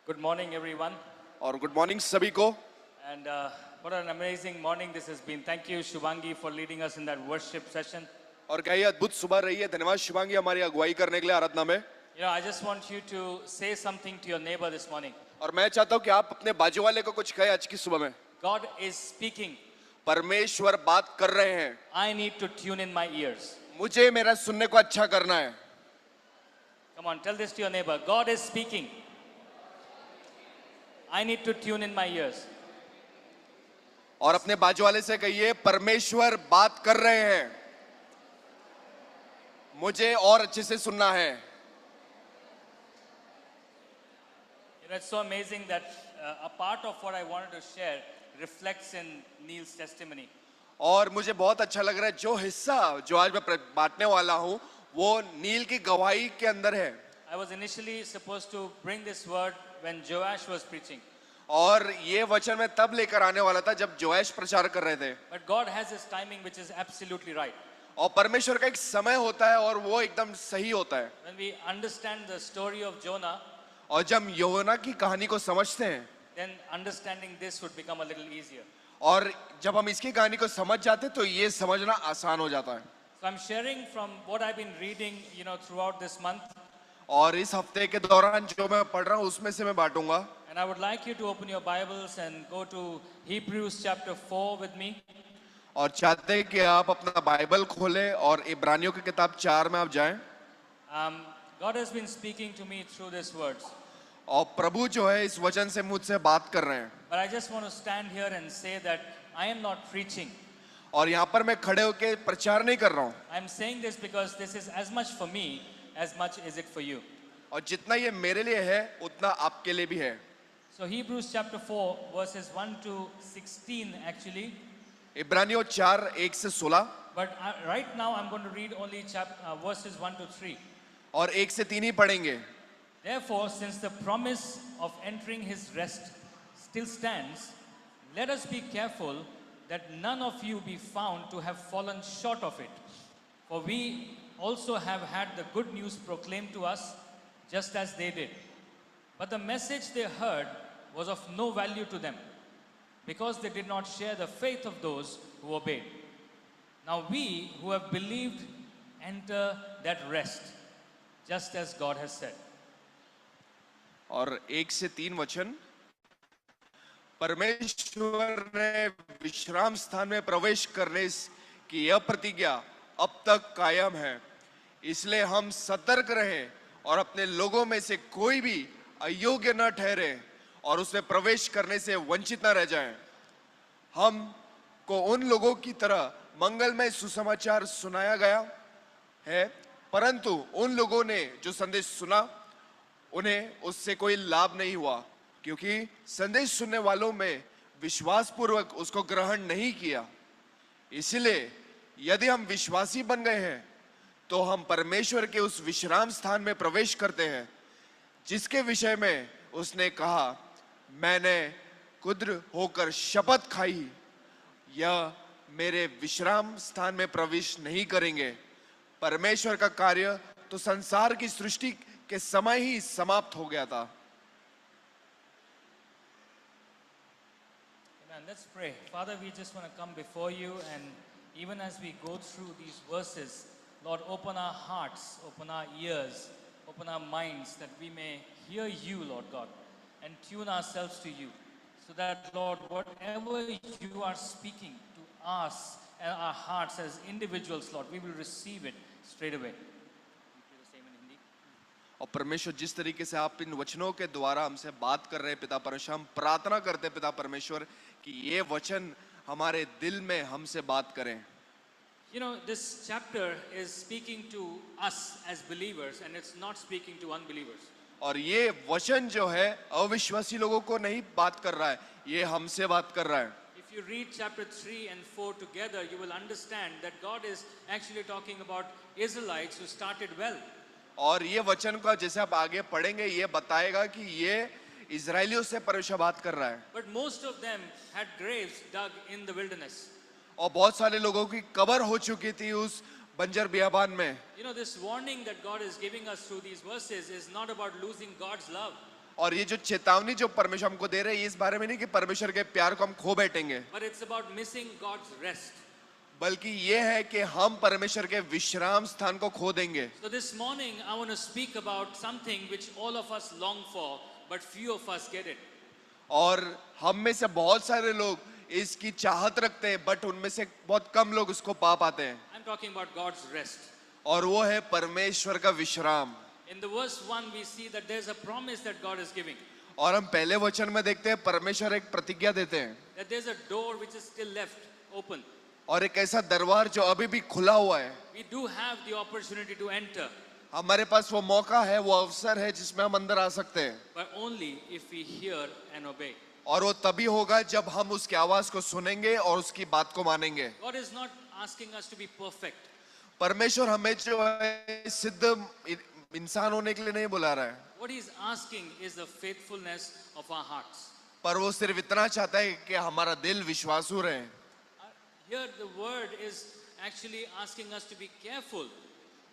Good morning, everyone. और good morning सभी को। And what an amazing morning this has been. Thank you, Shubhangi, for leading us in that worship session. और क्या ये अद्भुत सुबह रही है। धन्यवाद शुभांगी हमारी अगुवाई करने के लिए आराधना में। You know, I just want you to say something to your neighbor this morning. और मैं चाहता हूँ कि आप अपने बाजू वाले को कुछ कहे आज की सुबह में। God is speaking. परमेश्वर बात कर रहे हैं। I need to tune in my ears. मुझे मेरा सुनने को अच्छा करना है। Come on, tell this to your neighbor. God is speaking. I need to tune in my ears. और अपने बाजू वाले से कहिए परमेश्वर बात कर रहे हैं, मुझे और अच्छे से सुनना है। You know, it's so amazing that a part of what I wanted to share reflects in Neil's testimony. और मुझे बहुत अच्छा लग रहा है जो हिस्सा जो आज मैं बांटने वाला हूँ वो नील की गवाही के अंदर है। I was initially supposed to bring this word when Joash was preaching. और ये वचन मैं तब लेकर आने वाला था जब जोएश प्रचार कर रहे थे। But God has his timing which is absolutely right. और परमेश्वर का एक समय होता है और वो एकदम सही होता है। When we understand the story of Jonah, और जब योना की कहानी को समझते हैं then understanding this would become a little easier. और जब हम इसकी कहानी को समझ जाते हैं तो ये समझना आसान हो जाता है। So I'm sharing from what I've been reading, you know, throughout this month. और इस हफ्ते के दौरान जो मैं पढ़ रहा हूँ उसमें से मैं बांटूंगा। And I would like you to open your Bibles and go to Hebrews chapter 4 with me. और चाहते हैं कि आप अपना बाइबल खोलें और इब्रानियों की किताब 4 में आप जाएं। God has been speaking to me through these words. और प्रभु जो है इस वचन से मुझसे बात कर रहे हैं। But I just want to stand here and say that I am not preaching. और यहाँ पर मैं खड़े होकर प्रचार नहीं कर रहा हूँ। I'm saying this because this is as much for me as much is it for you. और जितना ये मेरे लिए है उतना आपके लिए भी है। So Hebrews chapter 4 verses 1 to 16 actually. इब्रानियों 4 1 से 16। But right now I'm going to read only verses 1 to 3. और 1 से 3 ही पढ़ेंगे। Therefore, since the promise of entering his rest still stands, let us be careful that none of you be found to have fallen short of it. For we also have had the good news proclaimed to us, just as they did. But the message they heard was of no value to them, because they did not share the faith of those who obeyed. Now we who have believed enter that rest, just as God has said. और 1 से 3 वचन। परमेश्वर ने विश्राम स्थान में प्रवेश करने की यह प्रतिज्ञा अब तक कायम है, इसलिए हम सतर्क रहें और अपने लोगों में से कोई भी अयोग्य न ठहरे और उसमें प्रवेश करने से वंचित न रह जाएं। हम को उन लोगों की तरह मंगलमय सुसमाचार सुनाया गया है, परंतु उन लोगों ने जो संदेश सुना उन्हें उससे कोई लाभ नहीं हुआ, क्योंकि संदेश सुनने वालों में विश्वास पूर्वक उसको ग्रहण नहीं किया। इसलिए यदि हम विश्वासी बन गए हैं तो हम परमेश्वर के उस विश्राम स्थान में प्रवेश करते हैं जिसके विषय में उसने कहा, मैंने खुद होकर शपथ खाई, यह मेरे विश्राम स्थान में प्रवेश नहीं करेंगे। परमेश्वर का कार्य तो संसार की सृष्टि के समय ही समाप्त हो गया था। Amen. Let's pray. Father, we just want to come before you, and even as we go through these verses, Lord, open our hearts, open our ears, open our minds, that we may hear you, Lord God, and tune ourselves to you, so that, Lord, whatever you are speaking to us and our hearts as individuals, Lord, we will receive it straight away. और परमेश्वर जिस तरीके से आप इन वचनों के द्वारा हमसे बात कर रहे हैं पिता परमेश्वर, हम प्रार्थना करते हैं पिता परमेश्वर कि ये वचन हमारे दिल में हमसे बात करें। You know, this chapter is speaking to us as believers, and it's not speaking to unbelievers. और ये वचन जो है अविश्वासी लोगों को नहीं बात कर रहा है, ये हमसे बात कर रहा है। If you read chapter 3 and 4 together, you will understand that God is actually talking about Israelites who started well. और ये वचन का जैसे आप आगे पढ़ेंगे ये बताएगा कि ये इजरायलियों से परमेश्वर बात कर रहा है। But most of them had graves dug in the wilderness. और बहुत सारे लोगों की कब्र हो चुकी थी उस बंजर बियाबान में। You know, this warning that God is giving us through these verses is not about losing God's love. और ये जो चेतावनी जो परमेश्वर हमको दे रहे हैं, ये इस बारे में नहीं कि परमेश्वर के प्यार को हम खो बैठेंगे, but it's about missing God's rest. बल्कि ये है कि हम परमेश्वर के विश्राम स्थान को खो देंगे। So this morning I want to speak about something which all of us long for, but few of us get it. और हम में से बहुत सारे लोग इसकी चाहत रखते हैं, बट उनमें से बहुत कम लोग उसको पा पाते हैं, I'm talking about God's rest. और वो है परमेश्वर का विश्राम। In the verse 1 we see that there's a promise that God is giving, और हम पहले वचन में देखते हैं परमेश्वर एक प्रतिज्ञा देते हैं, that there's a door which is still left open. और एक ऐसा दरबार जो अभी भी खुला हुआ है। We do have the opportunity to enter, हमारे पास वो मौका है, वो अवसर है जिसमें हम अंदर आ सकते हैं, but only if we hear and obey. और वो तभी होगा जब हम उसकी आवाज को सुनेंगे और उसकी बात को मानेंगे। God is not asking us to be perfect. परमेश्वर हमें जो है सिद्ध इंसान होने के लिए नहीं बुला रहा है, What he is asking is the faithfulness of our hearts. पर वो सिर्फ इतना चाहता है कि हमारा दिल विश्वासु रहे। Here the word is actually asking us to be careful.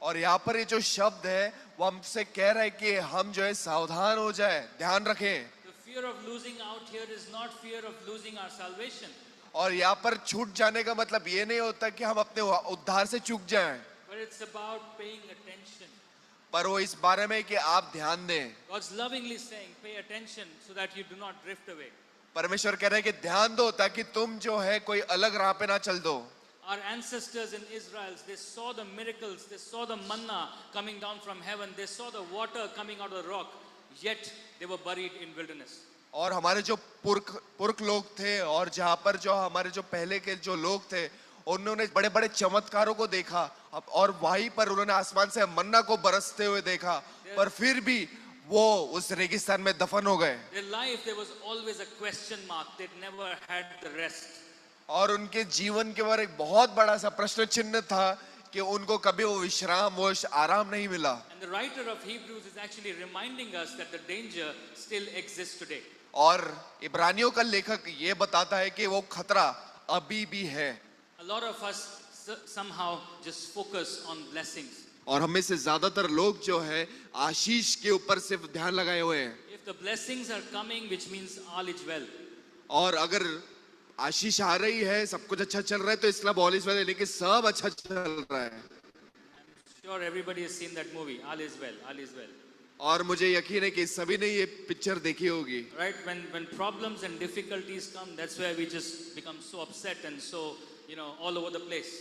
और यहाँ पर ये जो शब्द है वो हमसे कह रहा है कि हम जो है सावधान हो जाए, ध्यान रखें। The fear of losing out here is not fear of losing our salvation, और यहाँ पर छूट जाने का मतलब ये नहीं होता कि हम अपने उद्धार से चूक जाएं, but it's about paying attention. पर वो इस बारे में कि आप ध्यान दें। God's lovingly saying, pay attention so that you do not drift away. परमेश्वर कह रहे हैं कि ध्यान दो ताकि तुम जो है कोई अलग राह पे ना चल दो। Our ancestors in Israel, they saw the miracles, they saw the manna coming down from heaven, they saw the water coming out of the rock, yet they were buried in wilderness. और हमारे जो पुरख लोग थे, और जहाँ पर जो हमारे जो पहले के जो लोग थे, उन्होंने बड़े बड़े चमत्कारों को देखा, और वहीं पर उन्होंने आसमान से मन्ना को बरसते हुए देखा, पर फिर भी वो उस रेगिस्तान में दफन हो गए। Their life, there was always a question mark. They never had the rest. और उनके जीवन के बारे एक बहुत बड़ा सा प्रश्न चिन्ह था कि उनको कभी वो विश्राम, वो आराम नहीं मिला। And the writer of Hebrews is actually reminding us that the danger still exists today. और इब्रानियों का लेखक ये बताता है कि वो खतरा अभी भी है। A lot of us somehow just focus on blessings. और हमें से ज्यादातर लोग जो है आशीष के ऊपर सिर्फ ध्यान लगाए हुए हैं। If the blessings are coming, which means all is well. और अगर आशीष आ रही है, सब कुछ अच्छा चल रहा है, तो इसका ऑल इज वेल, लेकिन सब अच्छा चल रहा है। I'm sure everybody has seen that movie. All is well. All is well. और मुझे यकीन है कि सभी ने ये पिक्चर देखी होगी। Right? When problems and difficulties come, that's where we just become so upset and so, all over the place.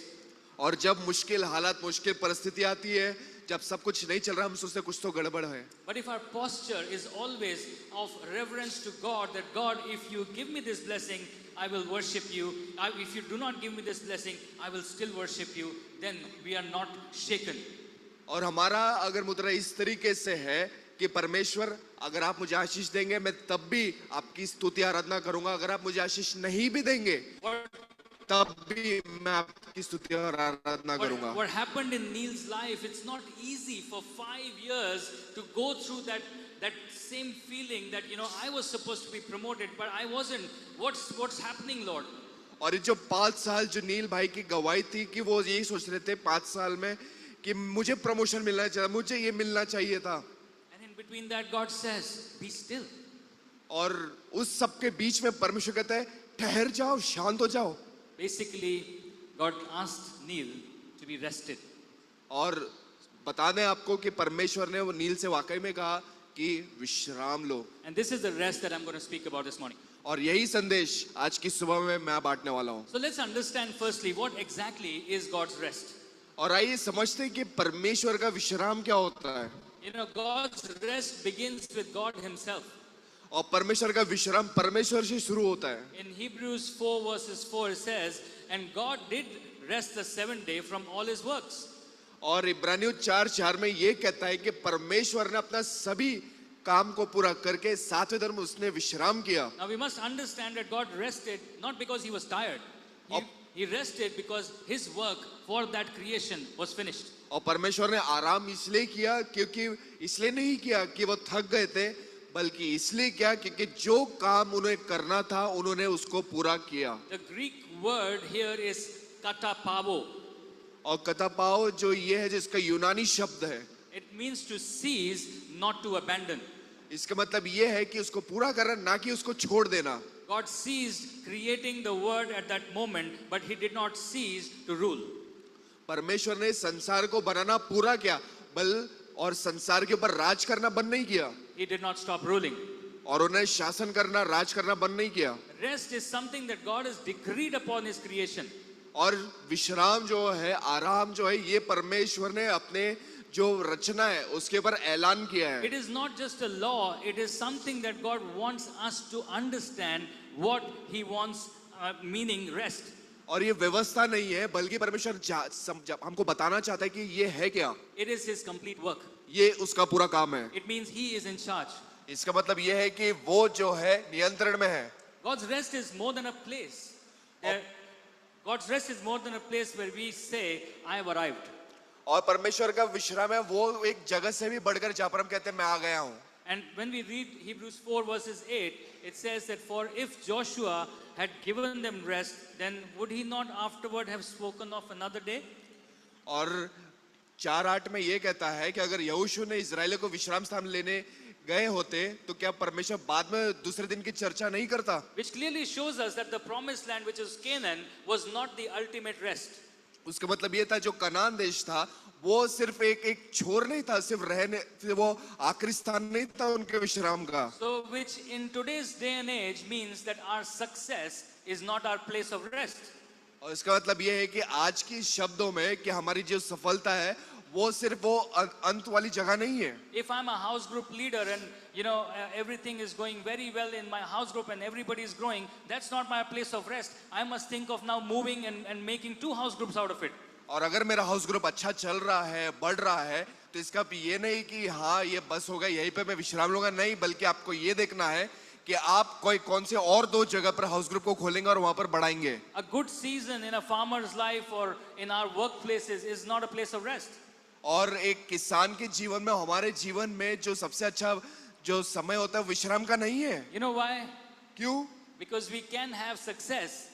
और जब मुश्किल हालात, मुश्किल परिस्थिति आती है, जब सब कुछ नहीं चल रहा, हम सोचते कुछ तो गड़बड़ है। But if our posture is always of reverence to God, that God, if you give me this blessing, I will worship you. If you do not give me this blessing, I will still worship you. Then we are not shaken. और हमारा अगर मुद्रा इस तरीके से है कि परमेश्वर, अगर आप मुझे आशीष देंगे, मैं तब भी आपकी स्तुति आराधना करूंगा, अगर आप मुझे आशीष नहीं भी देंगे, तब भी मैं आपकी स्तुति और आराधना करूंगा। What happened in Neil's life, it's not easy for 5 years to go through that same feeling that, I was supposed to be promoted, but I wasn't. What's happening, Lord? और ये जो 5 साल जो नील भाई की गवाही थी कि वो यही सोच रहे थे 5 साल में कि मुझे प्रमोशन मिलना चाहिए, मुझे ये मिलना चाहिए था। And in between that, God says, be still. और उस सब के बीच में परमेश्वर कहता है, ठहर जाओ, शांत हो जाओ। Basically, God asked Neil to be rested. और बता दें आपको कि परमेश्वर ने वो नील से वाकई में कहा कि विश्राम लो। And this is the rest that I'm going to speak about this morning. और यही संदेश आज की सुबह में मैं बांटने वाला हूँ। So let's understand firstly what exactly is God's rest. और आइए समझते हैं कि परमेश्वर का विश्राम क्या होता है। God's rest begins with God Himself. और परमेश्वर का विश्राम परमेश्वर से शुरू होता है। In Hebrews 4 verses 4 it says, and God did rest the 7th day from all His works. और इब्रानियों 4:4 में ये कहता है कि परमेश्वर ने अपना सभी काम को पूरा करके 7वें दिन में उसने विश्राम किया। Now we must understand that God rested not because He was tired. He rested because His work for that creation was finished. और परमेश्वर ने आराम इसलिए किया क्योंकि इसलिए नहीं किया कि वो थक गए थे, बल्कि इसलिए किया क्योंकि जो काम उन्हें करना था उन्होंने उसको पूरा किया। The Greek word here is katapao. और कतापाओ जो ये है जिसका यूनानी शब्द है, It means to seize, not to abandon. इसका मतलब ये है कि उसको पूरा करना, ना कि उसको छोड़ देना। God ceased creating the world at that moment, but he did not cease to rule. परमेश्वर ने संसार को बनाना पूरा किया, बल और संसार के ऊपर राज करना बंद नहीं किया, He did not stop ruling. और उन्हें शासन करना, राज करना बंद नहीं किया। Rest is something that God has decreed upon his creation. और विश्राम जो है, आराम जो है, ये परमेश्वर ने अपने जो रचना है उसके ऊपर ऐलान किया है। It is not just a law, it is something that God wants us to understand what he wants, meaning rest. और ये व्यवस्था नहीं है, बल्कि परमेश्वर हमको बताना चाहता है कि ये है क्या। It is his complete work. ये उसका पूरा काम है। It means he is in charge. इसका मतलब ये है कि वो जो है नियंत्रण में है। God's rest is more than a place. God's rest is more than a place where we say, I have arrived. और परमेश्वर का विश्राम है वो एक जगह से भी बढ़कर जहाँ पर हम कहते हैं मैं आ गया हूँ। And when we read Hebrews 4 verses 8, it says that for if Joshua had given them rest, then would he not afterward have spoken of another day? और 4:8 में ये कहता है कि अगर यहोशू ने इजराइलियों को विश्राम स्थान लेने गए होते तो क्या परमेश्वर बाद में दूसरे दिन की चर्चा नहीं करता। Which clearly shows us that the promised land, which is Canaan, was not the ultimate rest. उसका मतलब ये था जो कनान देश था वो सिर्फ एक छोर नहीं था, सिर्फ रहने, वो आखिरी स्थान नहीं था उनके विश्राम का। So which in today's day and age means that our success is not our place of rest. और इसका मतलब ये है कि आज की शब्दों में कि हमारी जो सफलता है वो सिर्फ वो अंत वाली जगह नहीं है। If I'm a house group leader and everything is going very well in my house group and everybody is growing, that's not my place of rest. I must think of now moving and making 2 house groups out of it. और अगर मेरा house group अच्छा चल रहा है, बढ़ रहा है, तो इसका ये नहीं कि हाँ ये बस होगा यहीं पे मैं विश्राम लूंगा, नहीं, बल्कि आपको ये देखना है कि आप कौन से और 2 जगह पर हाउस ग्रुप को खोलेंगे और वहां पर बढ़ाएंगे। A good season in a farmer's life or in our workplaces is not a place of rest. और एक किसान के जीवन में, हमारे जीवन में जो सबसे अच्छा जो समय होता है विश्राम का नहीं है। You know why? क्यों? Because we can have success,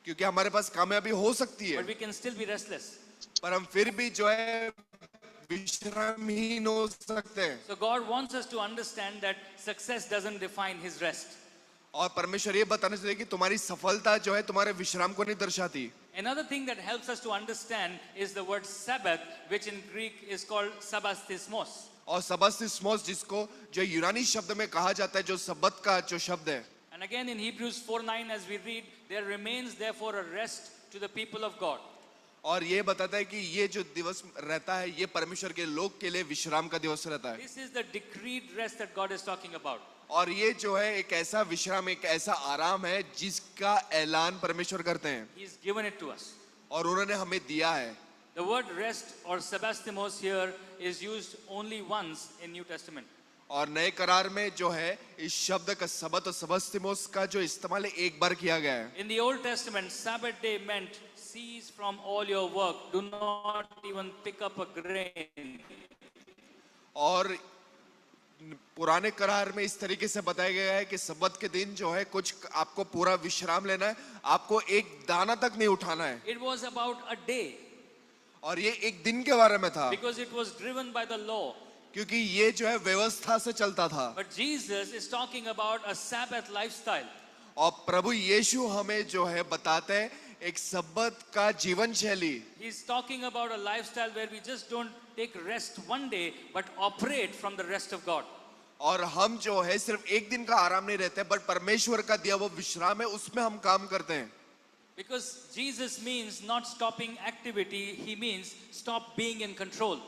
क्योंकि हमारे पास कामयाबी हो सकती है but we can still be restless. पर हम फिर भी जो है विश्रामहीन हो सकते हैं। So God wants us to understand that success doesn't define his rest. और परमेश्वर ये बताना चाहते हैं कि तुम्हारी सफलता जो है तुम्हारे विश्राम को नहीं दर्शाती। Another thing that helps us to understand is the word Sabbath, which in Greek is called sabastismos. और सबस्तिस्मोस जिसको जो यूनानी शब्द में कहा जाता है, जो सब्बत का जो शब्द है। And again in Hebrews 4:9 as we read, there remains therefore a rest to the people of God. और ये बताता है कि ये जो दिवस रहता है ये परमेश्वर के लोग के लिए विश्राम का दिवस रहता है। This is the decreed rest that God is talking about. और ये जो है एक ऐसा विश्राम, एक ऐसा आराम है जिसका ऐलान परमेश्वर करते हैं He's given it to us. और उन्होंने हमें दिया है। The word rest or sabastimos here is used only once in New Testament. और नए करार में जो है इस शब्द का सबत और सबस्तिमोस का जो इस्तेमाल एक बार किया गया है। In the Old Testament, Sabbath day meant cease from all your work. Do not even pick up a grain. और पुराने करार में इस तरीके से बताया गया है कि सबत के दिन जो है कुछ आपको पूरा विश्राम लेना है, आपको एक दाना तक नहीं उठाना है। It was about a day और ये एक दिन के बारे में था because it was driven by the law. क्योंकि ये जो है व्यवस्था से चलता था। But Jesus is talking about a Sabbath lifestyle. और प्रभु यीशु हमें जो है बताते हैं एक सब्बत का जीवन शैली। He's talking about a lifestyle where we just don't take rest one day but operate from the rest of God. और हम जो है सिर्फ एक दिन का आराम नहीं रहते, बट परमेश्वर का दिया वो विश्राम है उसमें हम काम करते हैं। Because Jesus means not stopping activity, he means stop being in control.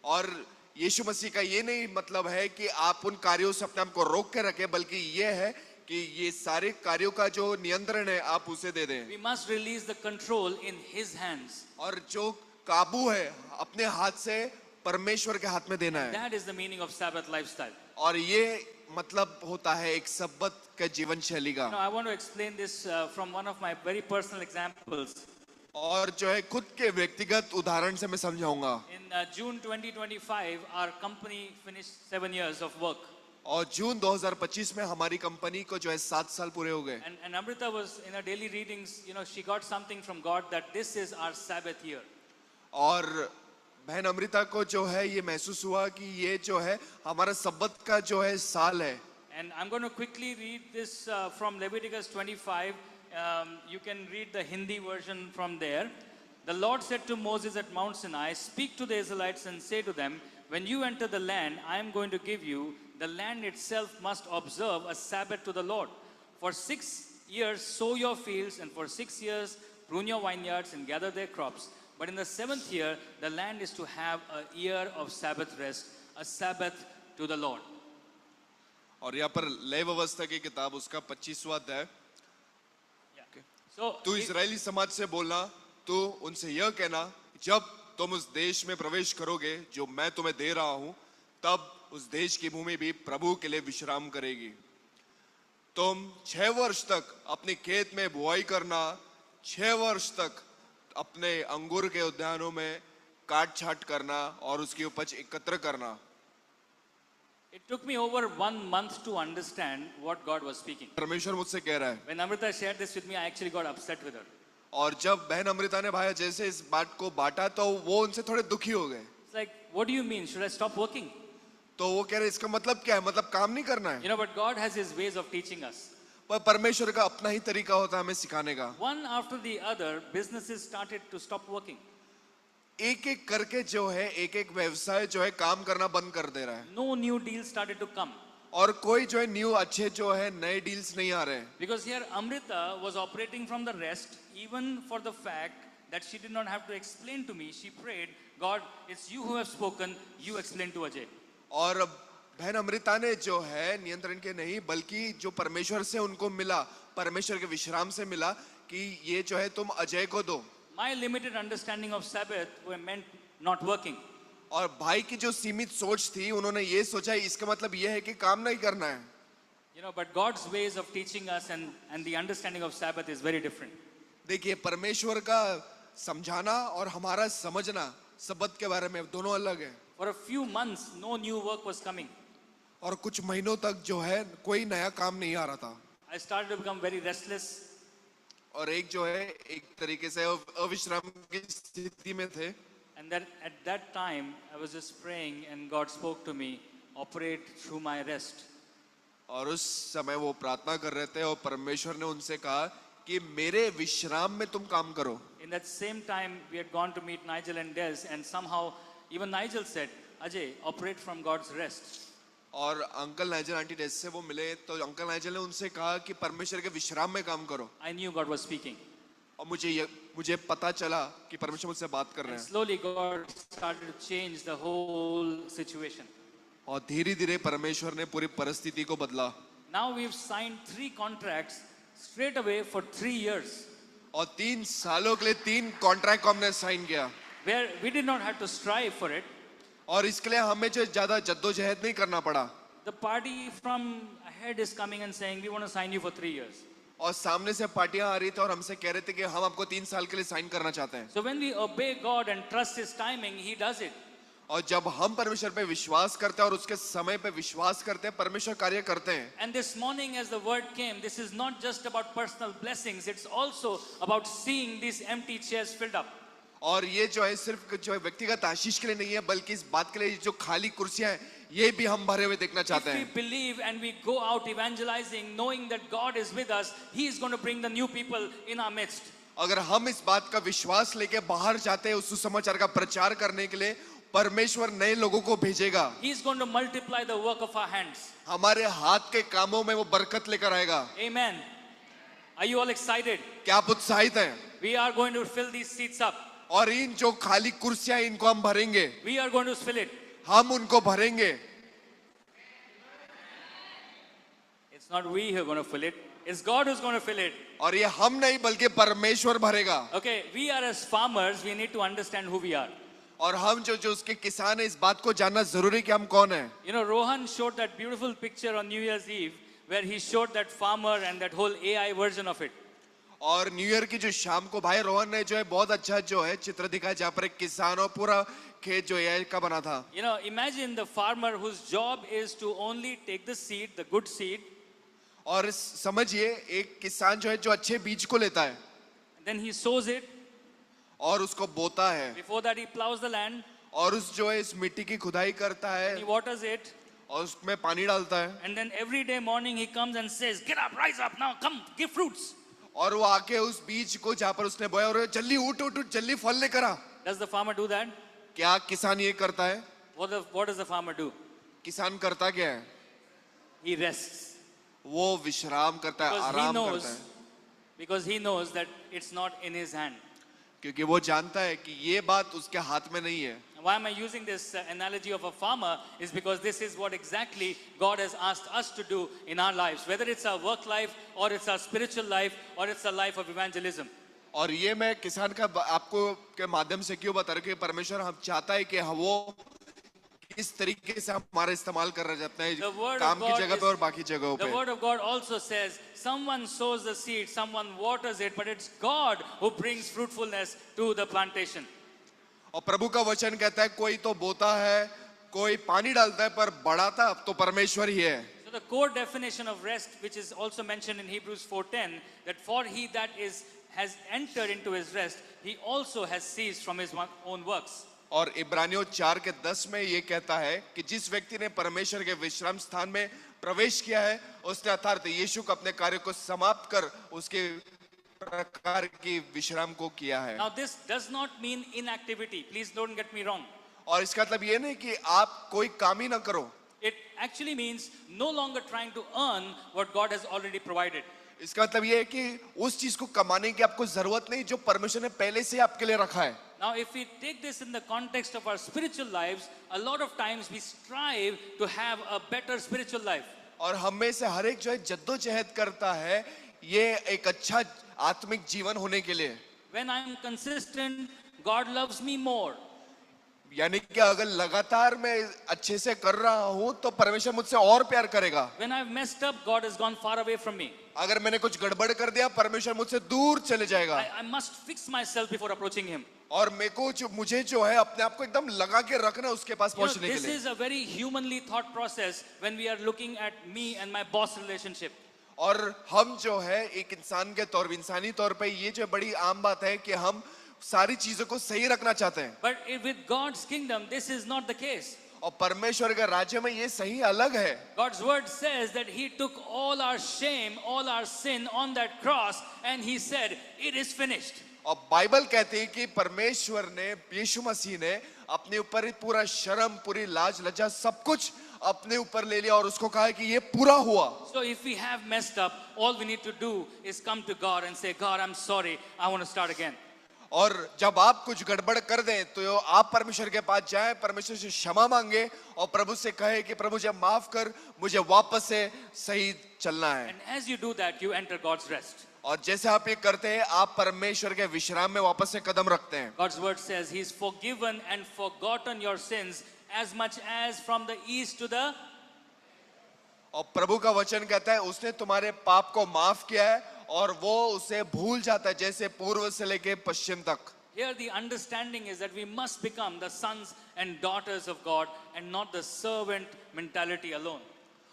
और यीशु मसीह का ये नहीं मतलब है कि आप उन कार्यों से अपने आप को रोक के रखें, बल्कि ये है कि ये सारे कार्यों का जो नियंत्रण है आप उसे दे दें। We must release the control in his hands. और जो काबू है अपने हाथ से परमेश्वर के हाथ में देना है। That is the meaning of Sabbath lifestyle. और ये मतलब होता है एक सब्बत का जीवन शैली का। I want to explain this from one of my very personal examples. और जो है खुद के व्यक्तिगत उदाहरण से मैं समझाऊंगा। In June 2025, our company finished 7 years of work. और जून 2025 में हमारी कंपनी को जो है 7 साल पूरे हो गए। And Amrita was in her daily readings, she got something from God that this is our Sabbath year. और बहन अमृता को जो है ये महसूस हुआ कि ये जो है हमारा सब्बत का जो है साल है. And I'm going to quickly read this from Leviticus 25. You can read the Hindi version from there. The Lord said to Moses at Mount Sinai, "Speak to the Israelites and say to them, when you enter the land I am going to give you, the land itself must observe a Sabbath to the Lord. For 6 years sow your fields, and for 6 years prune your vineyards and gather their crops. But in the 7th year, the land is to have a year of Sabbath rest, a Sabbath to the Lord." और यहाँ पर लय व्यवस्था की किताब उसका 25वां अध्याय. So, तू इजरायली समाज से बोलना, तू उनसे यह कहना, जब तुम उस देश में प्रवेश करोगे जो मैं तुम्हें दे रहा हूं, तब उस देश की भूमि भी प्रभु के लिए विश्राम करेगी. तुम 6 वर्ष तक अपने खेत में बुआई करना, 6 वर्ष तक अपने अंगूर के उद्यानों में काट छाट करना और उसकी उपज एकत्र करना. it took me over 1 month to understand what God was speaking. परमेश्वर मुझसे कह रहा है. When Amrita shared this with me, I actually got upset with her. और जब बहन अमृता ने भाई जैसे इस बात को बांटा तो वो उनसे थोड़े दुखी हो गए. It's like, what do you mean? Should I stop working? तो वो कह रहे इसका मतलब क्या है, मतलब काम नहीं करना है. You know, but God has His ways of teaching us. पर परमेश्वर का अपना ही तरीका होता है हमें सिखाने का. One after the other, businesses started to stop working. एक एक करके जो है एक एक व्यवसाय जो है काम करना बंद कर दे रहा है. No new deals started to come. और कोई जो है न्यू अच्छे जो है नए डील्स नहीं आ रहे हैं. Because here Amrita was operating from the rest, even for the fact that she did not have to explain to me. She prayed, God, it's you who have spoken, you explain to Ajay. और बहन अमृता ने जो है नियंत्रण के नहीं बल्कि जो परमेश्वर से उनको मिला, परमेश्वर के विश्राम से मिला कि ये जो है तुम अजय को दो. My limited understanding of Sabbath meant not working. और भाई की जो सीमित सोच थी उन्होंने ये सोचा इसका मतलब ये है कि काम नहीं करना है. You know, but God's ways of teaching us and the understanding of Sabbath is very different. देखिए परमेश्वर का समझाना और हमारा समझना सबत के बारे में दोनों अलग है. For a few months, no new work was coming. और कुछ महीनों तक जो है कोई नया काम नहीं आ रहा था. I started to become very restless. और एक जो है एक तरीके से अविश्राम की स्थिति में थे. And that at that time, I was just praying and God spoke to me, operate through my rest. और उस समय वो प्रार्थना कर रहे थे और परमेश्वर ने उनसे कहा कि मेरे विश्राम में तुम काम करो. In that same time, we had gone to meet Nigel and Des, and somehow even Nigel said, Ajay, operate from God's rest. और अंकल नाइजल आंटी डेस से वो मिले तो अंकल नाइजल ने उनसे कहा कि परमेश्वर के विश्राम में काम करो. I knew God was speaking. और मुझे पता चला कि परमेश्वर मुझसे बात कर रहे And हैं. slowly God started to change the whole situation. और धीरे धीरे परमेश्वर ने पूरी परिस्थिति को बदला. Now we've signed 3 contracts straight away for 3 years. और 3 सालों के लिए 3 कॉन्ट्रैक्ट को हमने साइन किया. Where we did not have to strive for it. और इसके लिए हमें जो ज्यादा जद्दोजहद नहीं करना पड़ा. The party from ahead is coming and saying, we want to sign you for 3 years. और सामने से पार्टियां आ रही थी और हमसे कह रहे थे कि हम आपको 3 साल के लिए साइन करना चाहते हैं. So when we obey God and trust His timing, He does it. और जब हम परमेश्वर पे विश्वास करते हैं और उसके समय पे विश्वास करते हैं परमेश्वर कार्य करते हैं. And this morning as the word came, this is not just about personal blessings, it's also about seeing these empty chairs filled up. और ये जो है सिर्फ जो है व्यक्तिगत आशीष के लिए नहीं है बल्कि इस बात के लिए जो खाली कुर्सियां हैं ये भी हम भरे हुए देखना If चाहते we हैं. believe and we go out evangelizing, knowing that God is with us, He is going to bring the new people in our midst. अगर हम इस बात का विश्वास लेके बाहर जाते हैं उस सुसमाचार का प्रचार करने के लिए परमेश्वर नए लोगों को भेजेगा. He is going to multiply the work of our hands. हमारे हाथ के कामों में वो बरकत लेकर आएगा. Amen. Are you all excited? क्या आप उत्साहित हैं? We are going to fill these seats up. और इन जो खाली कुर्सियां इनको हम भरेंगे. We are going to fill it. हम उनको भरेंगे. It's not we who are going to fill it. It's God who's going to fill it. और ये हम नहीं बल्कि परमेश्वर भरेगा. Okay, we are as farmers, we need to understand who we are. और हम जो उसके किसान हैं इस बात को जानना जरूरी कि हम कौन हैं. You know, Rohan showed that beautiful picture on New Year's Eve where he showed that farmer and that whole AI version of it. और न्यू ईयर की जो शाम को भाई रोहन ने जो है बहुत अच्छा जो है चित्र दिखाया जहाँ पर एक किसान और पूरा खेत जो एआई का बना था. You know, imagine the farmer whose job is to only take the seed, the good seed. और समझिए एक किसान जो है जो अच्छे बीज को लेता है. Then he sows it. और उसको बोता है. Before that he plows the land. और उस जो है इस मिट्टी की खुदाई करता है he waters it, और उसमें पानी डालता है and then every day morning he comes and says, "Get up, rise up, now come, give fruits." और वो आके उस बीज को जहाँ पर उसने बोया और जल्दी उठ उठ उठ जल्दी फल लेकर आ। Does the farmer do that? क्या किसान ये करता है? What does the farmer do? किसान करता क्या है? He rests वो विश्राम करता है, because he आराम knows करता है, because he knows that it's not in his hand. क्योंकि वो जानता है कि ये बात उसके हाथ में नहीं है। Why am I using this analogy of a farmer is because this is what exactly God has asked us to do in our lives, whether it's our work life or it's our spiritual life or it's a life of evangelism. और ये मैं किसान का आपको के माध्यम से क्यों बता रहा हूं कि परमेश्वर हम चाहता है कि वो किस तरीके से हमारा इस्तेमाल कर रहे हैं अपने The word काम of की God जगह पे और बाकी जगहों the पे। word of God also says someone sows the seed, someone waters it, but it's God who brings fruitfulness to the plantation. और प्रभु का वचन कहता है कोई तो बोता है, कोई पानी डालता है, पर बढ़ाता तो परमेश्वर ही है। So the core definition of rest, which is also mentioned in Hebrews 4:10, that for he that has entered into his rest, he also has ceased from his own works. और इब्रानियों 4:10 में ये कहता है कि जिस व्यक्ति ने परमेश्वर के विश्राम स्थान में प्रवेश किया है उसने अर्थात यीशु को अपने कार्य को समाप्त कर उसके प्रकार की विश्राम को किया है। Now this does not mean inactivity. Please don't get me wrong. और इसका मतलब ये नहीं कि आप कोई काम ही ना करो। It actually means no longer trying to earn what God has already provided. इसका मतलब ये है कि उस चीज को कमाने की आपको जरूरत नहीं जो परमेश्वर ने पहले से आपके लिए रखा है। Now, if we take this in the context of our spiritual lives, a lot of times we strive to have a better spiritual life. और हम में से हर एक जो है जद्दोजहद करता है ये एक अच्छा आत्मिक जीवन होने के लिए। When I am consistent, God loves me more. यानी कि अगर लगातार मैं अच्छे से कर रहा हूं तो परमेश्वर मुझसे और प्यार करेगा। When I've messed up, God has gone far away from me. अगर मैंने कुछ गड़बड़ कर दिया परमेश्वर मुझसे दूर चले जाएगा। I must fix myself before approaching Him. और मुझे जो है अपने आप को एकदम लगा के रखना उसके पास You know, पहुंचने के this लिए। is a very humanly thought process when we are looking at me and my boss relationship. और हम जो है एक इंसान के तौर इंसानी तौर पे ये जो बड़ी आम बात है कि हम सारी चीजों को सही रखना चाहते हैं। But with God's kingdom, this is not the case. और परमेश्वर के राज्य में ये सही अलग है। God's word says that He took all our shame, all our sin on that cross, and He said, "It is finished." और बाइबल कहती है कि परमेश्वर ने यीशु मसीह ने अपने ऊपर ही पूरा शर्म पूरी लाज लज्जा सब कुछ अपने ऊपर ले लिया और उसको कहा कि ये पूरा हुआ। So if we have messed up, all we need to do is come to God and say, "God, I'm sorry. I want to start again." और जब आप कुछ गड़बड़ कर दें तो आप परमेश्वर के पास जाएं, परमेश्वर से क्षमा मांगे और प्रभु से कहे कि प्रभु मुझे माफ कर, मुझे वापस से सही चलना है। And as you do that, you enter God's rest. और जैसे आप ये करते हैं आप परमेश्वर के विश्राम में वापस से कदम रखते हैं। God's word says He's forgiven and forgotten your sins as much as from the east to the. और प्रभु का वचन कहता है उसने तुम्हारे पाप को माफ किया है और वो उसे भूल जाता है जैसे पूर्व से लेके पश्चिम तक। Here the understanding is that we must become the sons and daughters of God and not the servant mentality alone.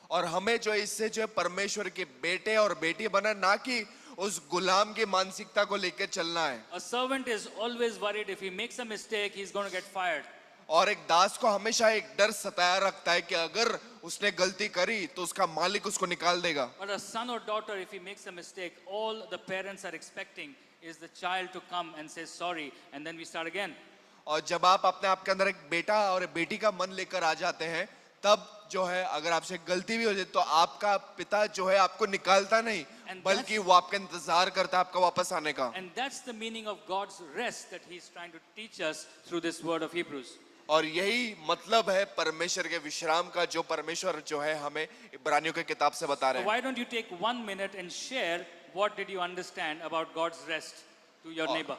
और हमें जो इससे जो परमेश्वर के बेटे और बेटी बना ना कि उस गुलाम की मानसिकता को लेकर चलना है। A servant is always worried if he makes a mistake, he's going to get fired. और एक दास को हमेशा एक डर सताया रखता है कि अगर उसने गलती करी तो उसका मालिक उसको निकाल देगा। But a son or daughter, if he makes a mistake, all the parents are expecting is the child to come and say sorry, and then we start again. और जब आप अपने आप के अंदर एक बेटा और एक बेटी का मन लेकर आ जाते हैं तब जो है अगर आपसे गलती भी हो जाए तो आपका पिता जो है आपको निकालता नहीं बल्कि वो आपका इंतजार करता है आपका वापस आने का। And that's the meaning of God's rest that He's trying to teach us through this word of Hebrews. और यही मतलब है परमेश्वर के विश्राम का जो परमेश्वर जो है हमें इब्रानियों के किताब से बता रहे So हैं। why don't you take 1 minute and share what did you understand about God's rest to your neighbor?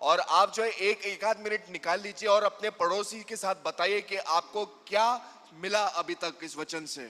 और आप जो है एक आध मिनट निकाल लीजिए और अपने पड़ोसी के साथ बताइए कि आपको क्या मिला अभी तक इस वचन से।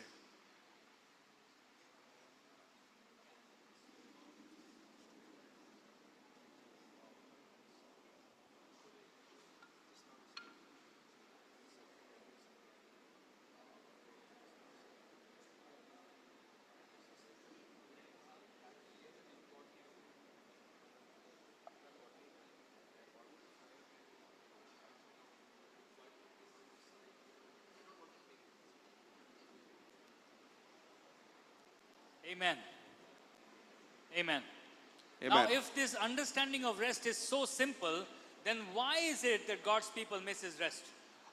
Amen. Amen. Amen. Now, if this understanding of rest is so simple, then why is it that God's people miss His rest?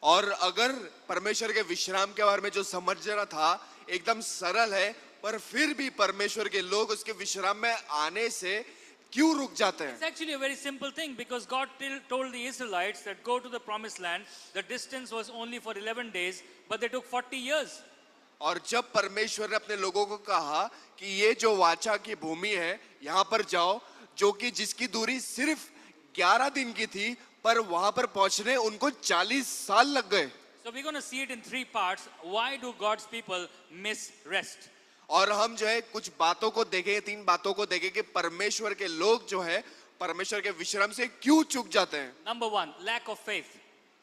और अगर परमेश्वर के विश्राम के बारे में जो समझना था एकदम सरल है, पर फिर भी परमेश्वर के लोग उसके विश्राम में आने से क्यों रुक जाते हैं? It's actually a very simple thing because God told the Israelites that go to the promised land. The distance was only for 11 days, but they took 40 years. और जब परमेश्वर ने अपने लोगों को कहा कि ये जो वाचा की भूमि है यहाँ पर जाओ, जो कि जिसकी दूरी सिर्फ 11 दिन की थी, पर वहां पर पहुंचने उनको 40 साल लग गए. So we're going to see it in three parts. Why do God's people miss rest? और हम जो है कुछ बातों को देखें, 3 बातों को देखें कि परमेश्वर के लोग जो है परमेश्वर के विश्राम से क्यों चूक जाते हैं. Number one, lack of faith.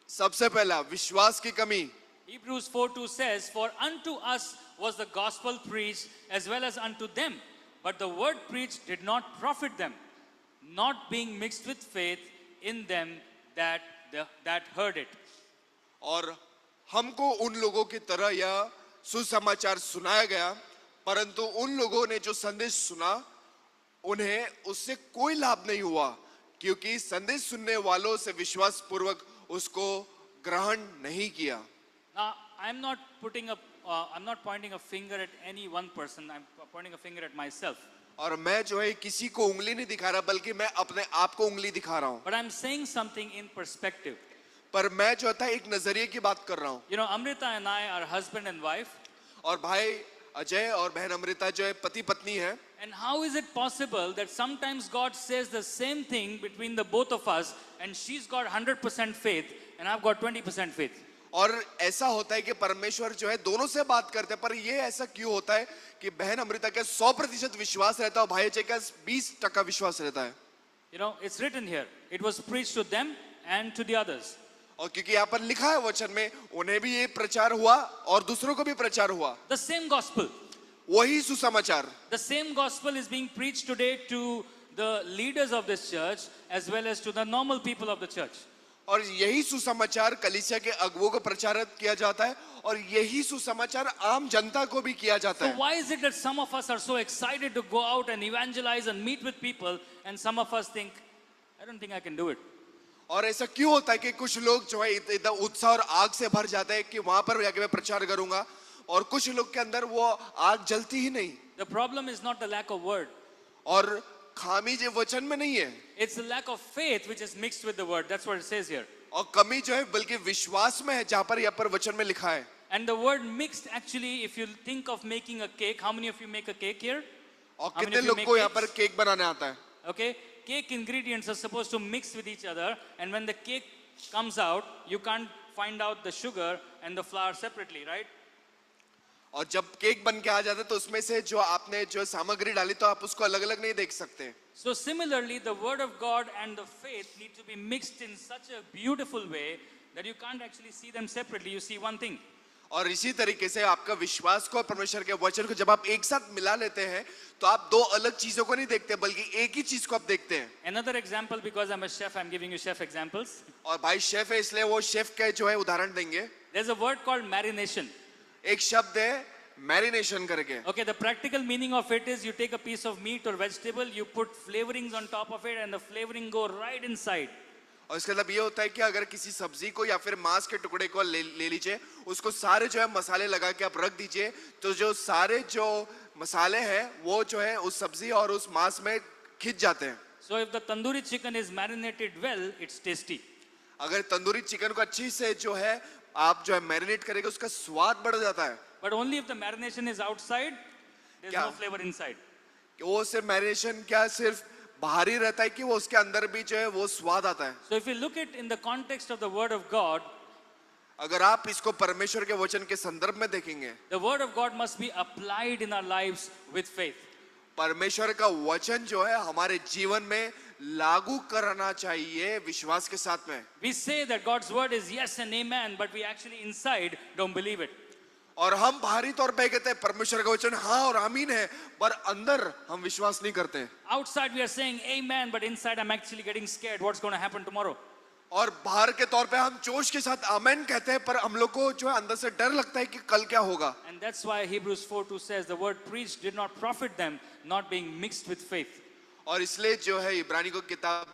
सबसे पहला विश्वास की कमी. Hebrews 4:2 says, "For unto us was the gospel preached as well as unto them, but the word preached did not profit them, not being mixed with faith in them that heard it." और हमको उन लोगों की तरह यह सुसमाचार सुनाया गया, परंतु उन लोगों ने जो संदेश सुना उन्हें उससे कोई लाभ नहीं हुआ, क्योंकि संदेश सुनने वालों से विश्वास पूर्वक उसको ग्रहण नहीं किया. Now, I'm not pointing a finger at any one person. I'm pointing a finger at myself. और मैं जो है किसी को उंगली नहीं दिखा रहा, बल्कि मैं अपने आप को उंगली दिखा रहा हूं. But I'm saying something in perspective. पर मैं जो था एक नजरिए की बात कर रहा हूं. You know, Amrita and I are husband and wife. और भाई अजय और बहन अमृता जो है पति पत्नी है. And how is it possible that sometimes God says the same thing between the both of us, and she's got 100% faith and I've got 20% faith? और ऐसा होता है कि परमेश्वर जो है दोनों से बात करते हैं, पर ये ऐसा क्यों होता है कि बहन अमृता का 100% विश्वास रहता है और भाई अजय का 20% विश्वास रहता है. You know, it's written here. It was preached to them and to the others. और क्योंकि यहाँ पर लिखा है वचन में, उन्हें भी ये प्रचार हुआ और दूसरों को भी प्रचार हुआ. The same gospel. वही सुसमाचार. The same gospel is being preached today to the leaders of this church as well as to the normal people of the church. और यही सुसमाचार कलीसिया के अगुवों को प्रचारित किया जाता है और यही सुसमाचार आम जनता को भी किया जाता So है. why is it that some of us are so excited to go out and evangelize and meet with people, and some of us think, I don't think I can do it. और ऐसा क्यों होता है कि कुछ लोग जो है इतना उत्साह और आग से भर जाते हैं कि वहां पर जाके मैं प्रचार करूंगा, और कुछ लोग के अंदर वो आग जलती ही नहीं. The problem is not the lack of word. और खामी जो वचन में नहीं है, It's the lack of faith which is mixed with the word. That's what it says here. और कमी जो है बल्कि विश्वास में है, जहां पर यहाँ पर वचन में लिखा है. And the word mixed, actually, if you think of making a cake, how many of you make a cake here? और How many कितने of you लोग make को यहाँ पर cakes? केक बनाने आता है. Okay, cake ingredients are supposed to mix with each other, and when the cake comes out, you can't find out the sugar and the flour separately, right? और जब cake बन के आ जाता है तो उसमें से जो आपने जो सामग्री डाली तो आप उसको अलग अलग नहीं देख सकते. So similarly, the word of God and the faith need to be mixed in such a beautiful way that you can't actually see them separately. You see one thing. और इसी तरीके से आपका विश्वास को और परमेश्वर के वचन को जब आप एक साथ मिला लेते हैं तो आप दो अलग चीजों को नहीं देखते, बल्कि एक ही चीज को आप देखते हैं. Another example, because I'm a chef, I'm giving you chef examples. और भाई शेफ है इसलिए वो शेफ के जो है उदाहरण देंगे. There's a word called marination. एक शब्द है मैरिनेशन करके. Okay, the practical meaning of it is you take a piece of meat or vegetable, you put flavorings on top of it, and the flavoring go right inside. और इसका मतलब ये होता है कि अगर किसी सब्जी को या फिर मांस के टुकड़े को ले लीजिए, उसको सारे जो है मसाले लगा के आप रख दीजिए, तो जो सारे जो मसाले हैं वो जो है उस सब्जी और उस मांस में खिंच जाते हैं. So if the tandoori chicken is marinated well, it's tasty. अगर तंदूरी चिकन को अच्छी से जो है आप जो है मैरिनेट करेंगे, उसका स्वाद बढ़ जाता है. But only if the marination is outside, there's क्या? no flavor inside. कि वो सिर्फ मैरिनेशन क्या सिर्फ बाहरी रहता है कि वो उसके अंदर भी जो है वो स्वाद आता है. So if you look at in the context of the word of God, अगर आप इसको परमेश्वर के वचन के संदर्भ में देखेंगे, the word of God must be applied in our lives with faith. परमेश्वर का वचन जो है हमारे जीवन में लागू करना चाहिए विश्वास के साथ में. We say that God's word is yes and amen, but we actually inside don't believe it. और हम बाहरी तौर पे कहते हैं परमेश्वर का वचन हाँ और आमीन है, पर अंदर हम विश्वास नहीं करते. Outside we are saying amen, but inside I'm actually getting scared. What's going to happen tomorrow? और बाहर के तौर पे हम जोश के साथ आमेन कहते हैं, पर हम लोग को जो है अंदर से डर लगता है कि कल क्या होगा. And that's why Hebrews 4:2 says the word preached did not profit them, not being mixed with faith. और इसलिए जो है इब्रानी को किताब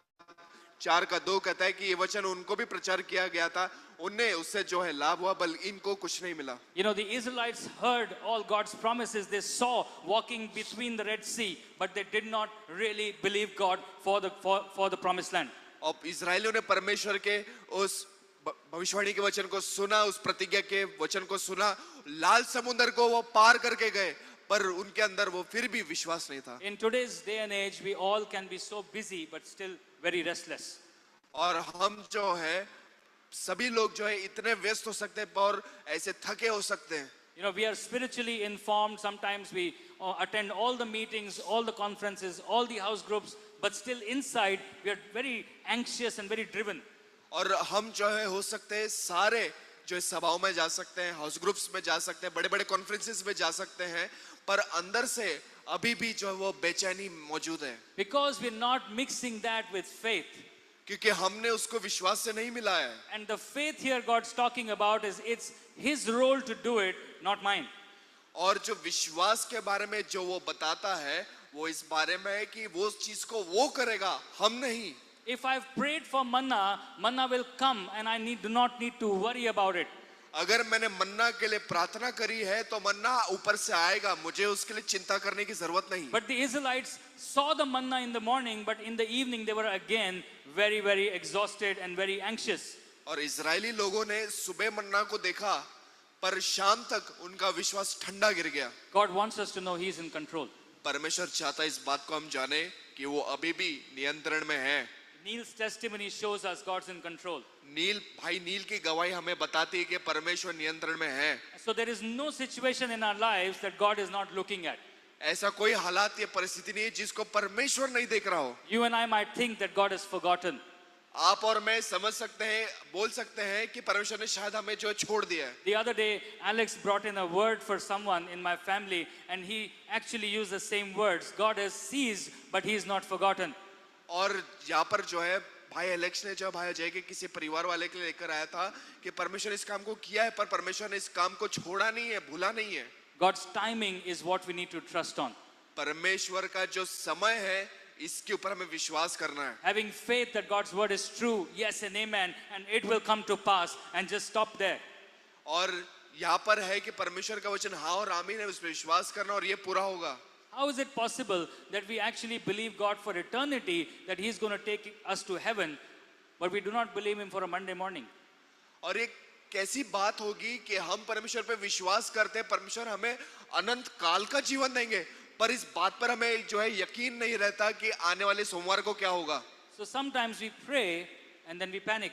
4:2 कहता है कि ये वचन उनको भी प्रचार किया गया था, उन्हें उससे जो है लाभ हुआ, बल्कि इनको कुछ नहीं मिला. You know, the Israelites heard all God's promises. They saw walking between the Red Sea, but they did not really believe God for the promised land. और इजरायलियों ने परमेश्वर के उस भविष्यवाणी के वचन को सुना, उस प्रतिज्ञा के वचन को सुना, लाल समुद्र को वो पार करके गए, पर उनके अंदर वो फिर भी विश्वास नहीं था. In today's day and age, we all can be so busy, but still very restless. और हम जो है सभी लोग जो है इतने व्यस्त हो सकते हैं और ऐसे थके हो सकते हैं. You know, we are spiritually informed. Sometimes we attend all the meetings, all the conferences, all the house groups, but still inside we are very anxious and very driven. और हम जो है हो सकते हैं सारे जो सभाओं में जा सकते हैं, हाउस ग्रुप्स में जा सकते हैं, बड़े बड़े कॉन्फ्रेंसेस में जा सकते हैं, पर अंदर से अभी भी जो है वो बेचैनी मौजूद है. Because we're not mixing that with faith. क्योंकि हमने उसको विश्वास से नहीं मिलाया है. And the faith here God's talking about is it's His role to do it, not mine. और जो विश्वास के बारे में जो वो बताता है, वो इस बारे में है कि वो चीज को वो करेगा, हम नहीं. If I've prayed for manna, manna will come and I do not need to worry about it. अगर मैंने मन्ना के लिए प्रार्थना करी है तो मन्ना ऊपर से आएगा, मुझे उसके लिए चिंता करने की जरूरत नहीं. But the Israelites saw the manna in the morning, but in the evening they were again very, very exhausted and very anxious. और इजरायली लोगों ने सुबह मन्ना को देखा, पर शाम तक उनका विश्वास ठंडा गिर गया. God wants us to know He is in control. परमेश्वर चाहता है इस बात को हम जाने कि वो अभी भी नियंत्रण में है. Neil's testimony shows us God's in control. भाई नील की गवाही हमें बताती है कि परमेश्वर नियंत्रण में है. So there is no situation in our lives that God is not looking at. ऐसा कोई हालात या परिस्थिति नहीं है जिसको परमेश्वर नहीं देख रहा हो. You and I might think that God has forgotten. आप और मैं समझ सकते हैं, बोल सकते हैं कि परमेश्वर ने शायद हमें जो छोड़ दिया है. The other day, Alex brought in a word for someone in my family, and he actually used the same words. God has ceased, but He is not forgotten. और यहाँ पर जो है भाई एलेक्स ने जो भाई अजय के किसी परिवार वाले के लिए लेकर आया था कि परमेश्वर इस काम को किया है, पर परमेश्वर ने इस काम को छोड़ा नहीं है, भूला नहीं है. God's timing is what we need to trust on. परमेश्वर का जो समय है इसके ऊपर हमें विश्वास करना है. Having faith that God's word is true, yes and amen, and it will come to pass, and just stop there. और यहाँ पर है कि परमेश्वर का वचन हाँ और आमीन है, उस पर विश्वास करना और ये पूरा होगा. How is it possible that we actually believe God for eternity, that He's going to take us to heaven, but we do not believe Him for a Monday morning? और एक कैसी बात होगी कि हम परमेश्वर पे विश्वास करते हैं, परमेश्वर हमें अनंत काल का जीवन देंगे, पर इस बात पर हमें जो है यकीन नहीं रहता कि आने वाले सोमवार को क्या होगा. So sometimes we pray and then we panic.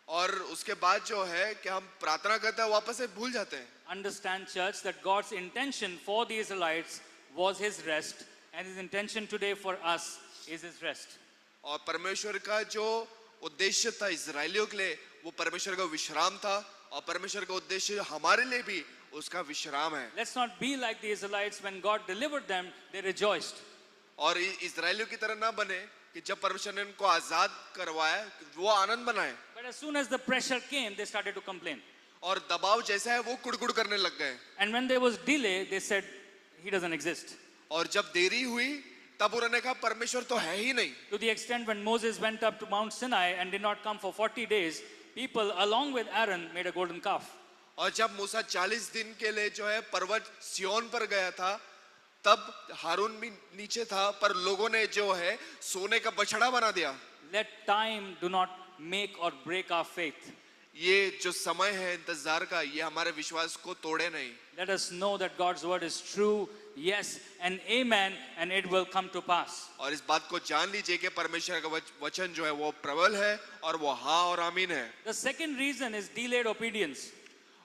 और उसके बाद जो है कि हम प्रार्थना करते हैं वापस से भूल जाते हैं. Understand, church, that God's intention for the Israelites was His rest, and His intention today for us is His rest. और परमेश्वर का जो उद्देश्य था इजरायलियों के लिए वो परमेश्वर का विश्राम था, और परमेश्वर का उद्देश्य हमारे लिए भी उसका विश्राम है. Let's not be like the Israelites. When God delivered them, they rejoiced. और इजरायलियों की तरह ना बने कि जब परमेश्वर ने उनको आजाद करवाया वो आनंद बनाए, But as soon as the pressure came, they started to complain. और दबाव जैसा है वो कुड़कुड़ करने लग गए. And when there was delay, they said, He doesn't exist. और जब देरी हुई तब उन्होंने कहा परमेश्वर तो है ही नहीं. To the extent when Moses went up to Mount Sinai and did not come for 40 days, people along with Aaron made a golden calf. और जब मूसा 40 दिन के लिए जो है पर्वत सियोन पर गया था, तब हारून भी नीचे था, पर लोगों ने जो है सोने का बछड़ा बना दिया. Let time do not make or break our faith. ये जो समय है इंतजार का, ये हमारे विश्वास को तोड़े नहीं. Let us know that God's word is true, yes and amen, and it will come to pass. और इस बात को जान लीजिए कि परमेश्वर का वचन जो है वो प्रबल है और वो हाँ और आमीन है. The second reason is delayed obedience.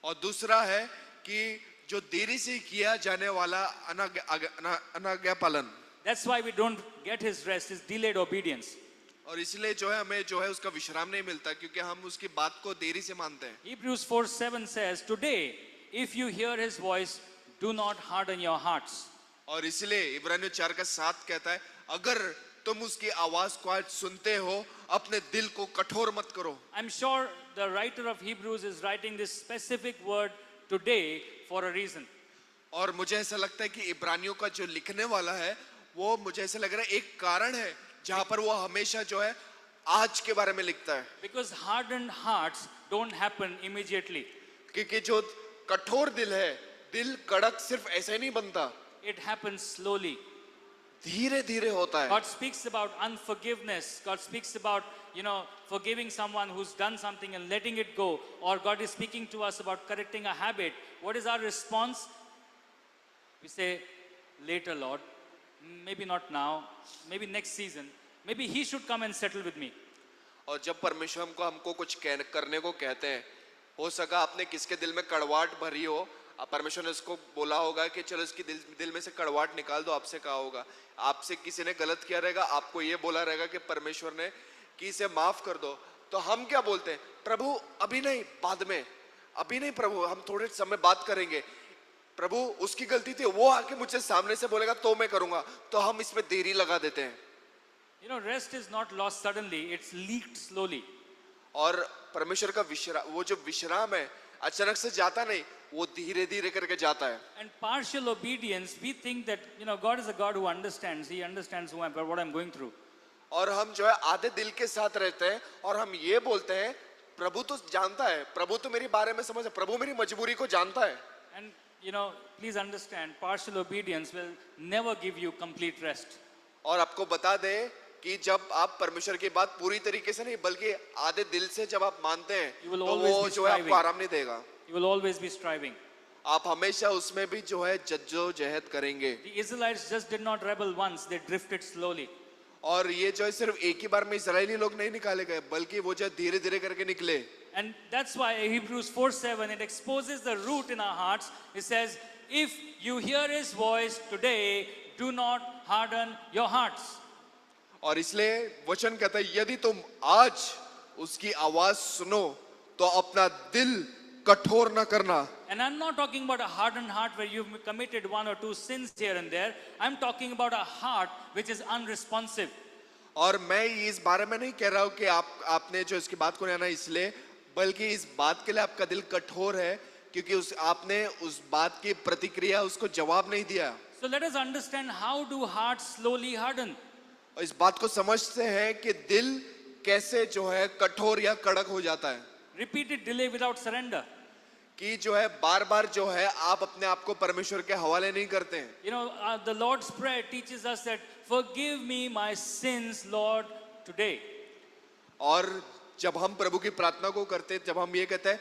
और दूसरा है कि जो देरी से किया जाने वाला अनाज्ञा पालन. That's why we don't get His rest, is delayed obedience. और इसलिए जो है हमें जो है उसका विश्राम नहीं मिलता, क्योंकि हम उसकी बात को देरी से मानते हैं. Hebrews 4:7 says, Today, if you hear His voice, do not harden your hearts. और इसलिए इब्रानियों 4:7 कहता है, अगर तुम उसकी आवाज को आज सुनते हो, अपने दिल को कठोर मत करो। I'm sure the writer of Hebrews is writing this specific word today for a reason. और मुझे ऐसा लगता है कि इब्रानियों का जो लिखने वाला है, वो मुझे ऐसा लग रहा है एक कारण है जहां पर वो हमेशा जो है आज के बारे में लिखता है। Because hardened hearts don't happen immediately. क्योंकि जो कठोर दिल है, दिल कड़क सिर्फ ऐसे नहीं बनता, It happens slowly. धीरे धीरे होता है। God speaks about unforgiveness. God speaks about, forgiving someone who's done something and letting it go. Or God is speaking to us about correcting a habit. What is our response? We say, later, Lord. Maybe not now. Maybe next season. Maybe He should come and settle with me. और जब परमेश्वर हमको कुछ करने को कहते हैं, हो सका आपने किसके दिल में कड़वाहट भरी हो, परमेश्वर ने उसको बोला होगा कि चलो इसकी दिल में से कड़वाहट निकाल दो, आपसे कहा होगा, आपसे किसी ने गलत किया रहेगा, आपको ये बोला रहेगा कि परमेश्वर ने कि इसे माफ कर दो, तो हम क्या बोलते हैं? प्रभु अभी नहीं, बाद में, अभी नहीं प्रभु, हम थोड़े समय बात करेंगे। प्रभु उसकी गलती थी, वो आके मुझसे सामने से बोलेगा तो मैं करूंगा, तो हम इसमें देरी लगा देते हैं। Rest is not lost suddenly, it's leaked slowly. और परमेश्वर का वो जो विश्राम है अचानक से जाता नहीं, वो धीरे धीरे करके जाता है। And partial obedience, we think that God is a God who understands. He understands what I'm going through. और हम जो है आधे दिल के साथ रहते हैं और हम ये बोलते हैं प्रभु तो जानता है, प्रभु तो मेरी बारे में समझ, प्रभु मेरी मजबूरी को जानता है। And please understand, partial obedience will never give you complete rest. और आपको बता दें कि जब आप परमेश्वर की बात पूरी तरीके से नहीं बल्कि आधे दिल से जब आप मानते हैं, तो वो जो है आपको आराम नहीं देगा। You will always be striving. आप हमेशा उसमें भी जो है जद्दोजहद करेंगे। The Israelites just did not rebel once, they drifted slowly. और ये जो है सिर्फ एक ही बार में इस्राएली लोग नहीं निकाले गए, बल्कि वो जो धीरे धीरे करके निकले। And that's why Hebrews 4:7, it exposes the root in our hearts. It says, if you hear His voice today, do not harden your hearts. और इसलिए वचन कहता है यदि तुम आज उसकी आवाज सुनो तो अपना दिल कठोर न करना। And I'm not talking about a hardened heart where you've committed one or two sins here and there. I'm talking about a heart which is unresponsive. और मैं इस बारे में नहीं कह रहा हूं कि आपने जो इसकी बात को नहीं आना इसलिए, बल्कि इस बात के लिए आपका दिल कठोर है क्योंकि आपने उस बात की प्रतिक्रिया, उसको जवाब नहीं दिया। So let us understand, how do hearts slowly harden? और इस बात को समझते हैं कि दिल कैसे जो है कठोर या कड़क हो जाता है। Repeated delay without surrender. कि जो है बार बार जो है आप अपने आप को परमेश्वर के हवाले नहीं करते हैं। The Lord's Prayer teaches us that forgive me my sins, Lord, today. और जब हम प्रभु की प्रार्थना को करते हैं, जब हम ये कहते हैं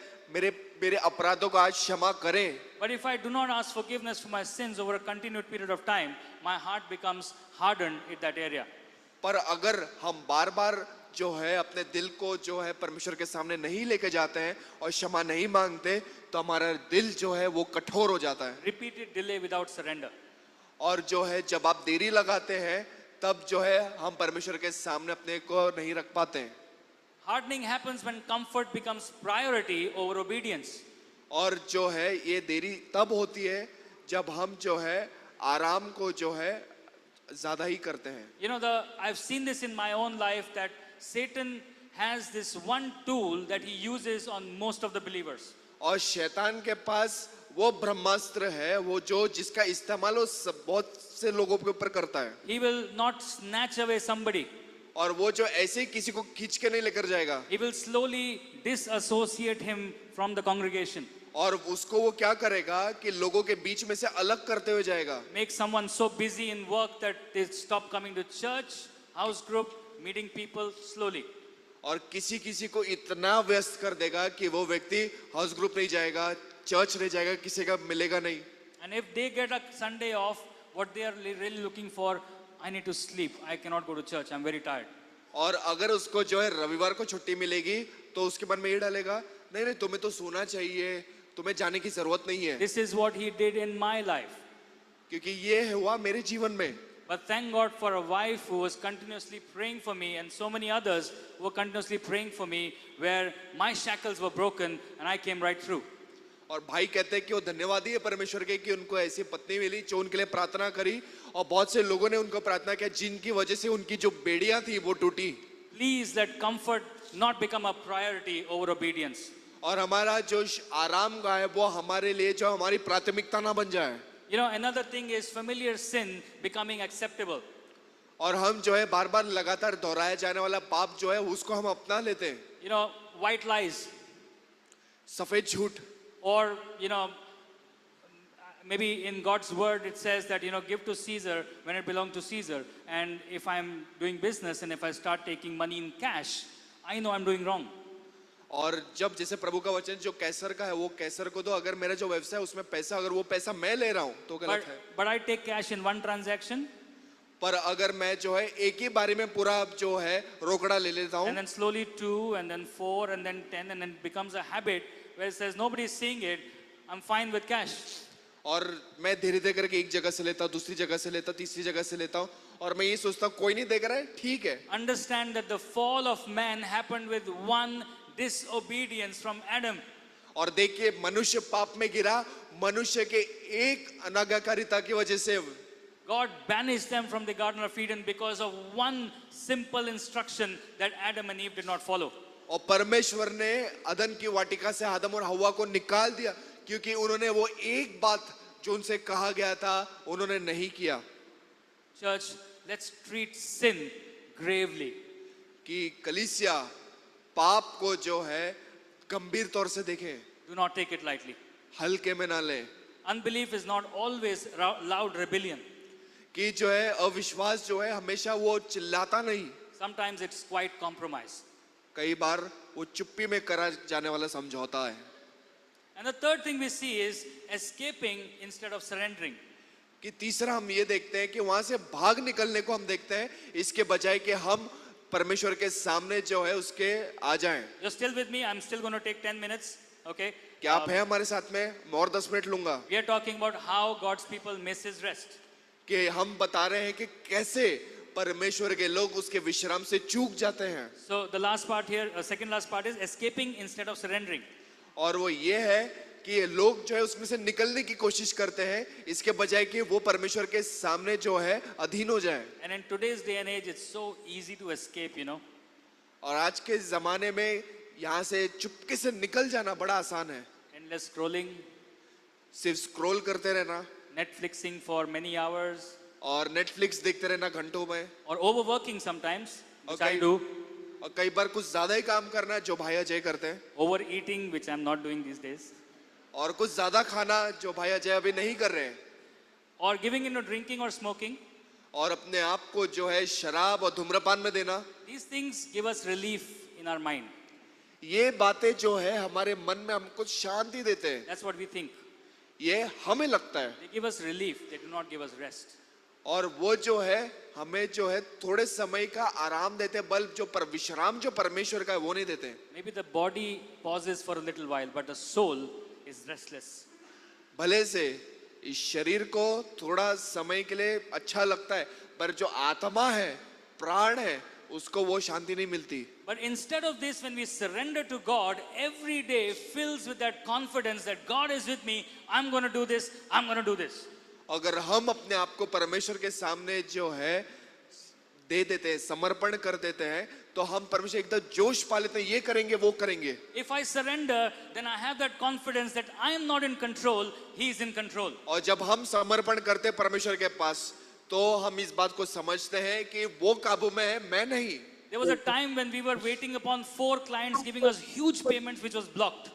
मेरे अपराधों को आज क्षमा करें। But if I do not ask forgiveness for my sins over a continued period of time, my heart becomes hardened in that area. पर अगर हम बार बार जो है अपने दिल को जो है परमेश्वर के सामने नहीं लेके जाते हैं और क्षमा नहीं मांगते, तो हमारा दिल जो है वो कठोर हो जाता है। Repeated delay without surrender. और जो है जब आप देरी लगाते हैं तब जो है हम परमेश्वर के सामने अपने को नहीं रख पाते हैं। Hardening happens when comfort becomes priority over obedience. और जो है ये देरी तब होती है जब हम जो है आराम को जो है ज्यादा ही करते हैं। I've seen this in my own life that Satan has this one tool that he uses on most of the believers. और शैतान के पास वो ब्रह्मास्त्र है वो जो जिसका इस्तेमाल वो बहुत से लोगों के ऊपर करता है। He will not snatch away somebody. और वो जो ऐसे ही किसी को खींच के नहीं लेकर जाएगा। He will slowly disassociate him from the congregation. और उसको वो क्या करेगा कि लोगों के बीच में से अलग करते हुए जाएगा। Make someone so busy in work that they stop coming to church, house group, meeting people slowly. और किसी किसी को इतना व्यस्त कर देगा कि वो व्यक्ति हाउस ग्रुप नहीं जाएगा, चर्च नहीं जाएगा, किसी का मिलेगा नहीं। And if they get a Sunday off, what they are really looking for, I need to sleep. I cannot go to church. I'm very tired. और अगर उसको जो है रविवार को छुट्टी मिलेगी तो उसके मन में ये डालेगा, नहीं नहीं तुम्हें तो सोना चाहिए, तुम्हें जाने की जरूरत नहीं है। This is what he did in my life. क्योंकि ये हुआ मेरे जीवन में। But thank God for a wife who was continuously praying for me, and so many others who were continuously praying for me, where my shackles were broken and I came right through. और भाई कहते हैं कि वो धन्यवादी है परमेश्वर के कि उनको ऐसी पत्नी मिली जो उनके लिए प्रार्थना करी, और बहुत से लोगों ने उनको प्रार्थना किया जिनकी वजह से उनकी जो बेड़ियां थी वो टूटी। Please let comfort not become a priority over obedience. और हमारा जो आराम का है वो हमारे लिए जो हमारी प्राथमिकता ना बन जाए। You know, another thing is familiar sin becoming acceptable. और हम जो है बार बार लगातार दोहराया जाने वाला पाप जो है उसको हम अपना लेते हैं। You know, white lies, सफेद झूठ, or you know, maybe in God's word it says that, you know, give to Caesar when it belongs to Caesar, and if I'm doing business and if I start taking money in cash, I know I'm doing wrong. और जब जैसे प्रभु का वचन जो कैसर का है वो कैसर को दो, अगर मेरा जो व्यवसाय उसमें पैसा, अगर वो पैसा मैं ले रहा हूँ तो गलत है। But I take cash in one transaction, पर अगर मैं जो है एक ही बारी में पूरा जो है रोकड़ा ले लेता हूँ, and then slowly 2 and then 4 and then 10 and then it becomes a habit where it says nobody is seeing it, I'm fine with cash. और मैं धीरे धीरे करके एक जगह से लेता हूँ, दूसरी जगह से लेता हूँ, तीसरी जगह से लेता हूँ, और मैं ये सोचता हूँ कोई नहीं देख रहा है, ठीक है। Understand that the fall of man happened with one disobedience from Adam. और देखिए मनुष्य पाप में गिरा मनुष्य के एक अनाज्ञाकारिता की वजह से। God banished them from the Garden of Eden because of one simple instruction that Adam and Eve did not follow. और परमेश्वर ने अदन की वाटिका से आदम और हव्वा को निकाल दिया क्योंकि उन्होंने वो एक बात जो उनसे कहा गया था उन्होंने नहीं किया। Church, let's treat sin gravely. कि कलीसिया पाप को जो है गंभीर तौर से देखें, Do not take it lightly. हल्के में ना ले। Unbelief is not always loud rebellion. कि जो है अविश्वास जो है हमेशा वो चिल्लाता नहीं, Sometimes it's quite compromise. कई बार वो चुप्पी में करा जाने वाला समझौता है। And the third thing we see is escaping instead of surrendering. कि तीसरा हम ये देखते हैं कि वहां से भाग निकलने को हम देखते हैं इसके बजाय कि हम परमेश्वर के सामने जो है उसके आ जाएं। You're still with me? I'm still going to take 10 minutes. Okay? क्या आप हैं हमारे साथ में? मैं और 10 मिनट लूंगा। We are talking about how God's people miss his rest. कि हम बता रहे हैं कि कैसे परमेश्वर के लोग उसके विश्राम से चूक जाते हैं। So the last part here, second last part is escaping instead of surrendering. और वो ये है कि लोग जो है उसमें से निकलने की कोशिश करते हैं इसके बजाय कि वो परमेश्वर के सामने जो है अधीन हो जाए। And in today's day and age, it's so easy to escape, you know. और आज के जमाने में यहाँ से चुपके से निकल जाना बड़ा आसान है। Endless scrolling, सिर्फ स्क्रॉल करते रहना Netflixing for many hours, और नेटफ्लिक्स देखते रहना घंटों में, or overworking sometimes, which I Okay. do. और कई बार कुछ ज्यादा ही काम करना जो भाई अजय करते हैं, Overeating, which I'm not doing these days. और कुछ ज्यादा खाना जो भाई अजय अभी नहीं कर रहे हैं, Or giving into drinking or smoking. और अपने आप को जो है शराब और धूम्रपान में देना। These things give us relief in our mind. ये बातें जो है हमारे मन में हमको शांति देते हैं, That's what we think. ये हमें लगता है, They give us relief, they do not give us rest. और वो जो है हमें जो है थोड़े समय का आराम देते हैं, बल्कि जो पर विश्राम जो परमेश्वर का है वो नहीं देते। Maybe the body pauses for a little while, but the soul is restless. भले से इस शरीर को थोड़ा समय के लिए अच्छा लगता है, पर जो आत्मा है, प्राण है, उसको वो शांति नहीं मिलती। But instead of this, when we surrender to God, every day fills with that confidence that God is with me, I'm going to do this, I'm going to do this. अगर हम अपने आप को परमेश्वर के सामने जो है दे देते हैं, समर्पण कर देते हैं, तो हम परमेश्वर एकदम जोश पा लेते हैं, ये करेंगे वो करेंगे। If I surrender, then I have that confidence that I am not in control, He is in control. और जब हम समर्पण करते हैं परमेश्वर के पास, तो हम इस बात को समझते हैं कि वो काबू में है, मैं नहीं। There was a time when we were waiting upon 4 clients giving us huge payments which was blocked.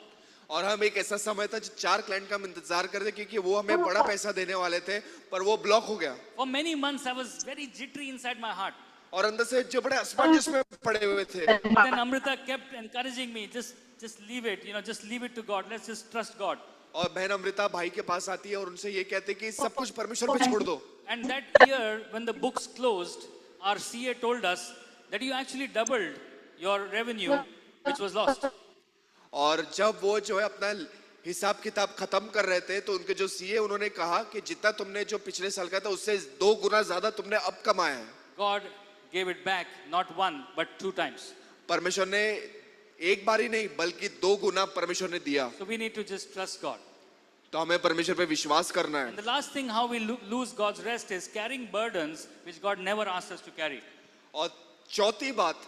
और हम एक ऐसा समय था जो 4 क्लाइंट का हम इंतजार करते क्योंकि वो हमें बड़ा पैसा देने वाले थे, पर वो ब्लॉक हो गया। For many months I was very jittery inside my heart. और अंदर से जो बड़े असमंजस में पड़े हुए थे। But then Amrita kept encouraging me, just leave it, you know, just leave it to God. Let's just trust God. और बहन अमृता भाई के पास आती है और उनसे ये कहते कि सब कुछ परमेश्वर पे छोड़ दो। And that year when the books closed, our CA told us that you actually doubled your revenue which was lost. और जब वो जो है अपना हिसाब किताब खत्म कर रहे थे तो उनके जो सीए उन्होंने कहा कि जितना तुमने जो पिछले साल का था उससे 2 गुना ज्यादा तुमने अब कमाया है। God gave it back not 1 but 2 times. परमेश्वर ने एक बार ही नहीं बल्कि 2 गुना परमेश्वर ने दिया। So we need to just trust God. तो हमें परमेश्वर पे विश्वास करना है। And the last thing how we lose God's rest is carrying burdens which God never asked us to carry. और चौथी बात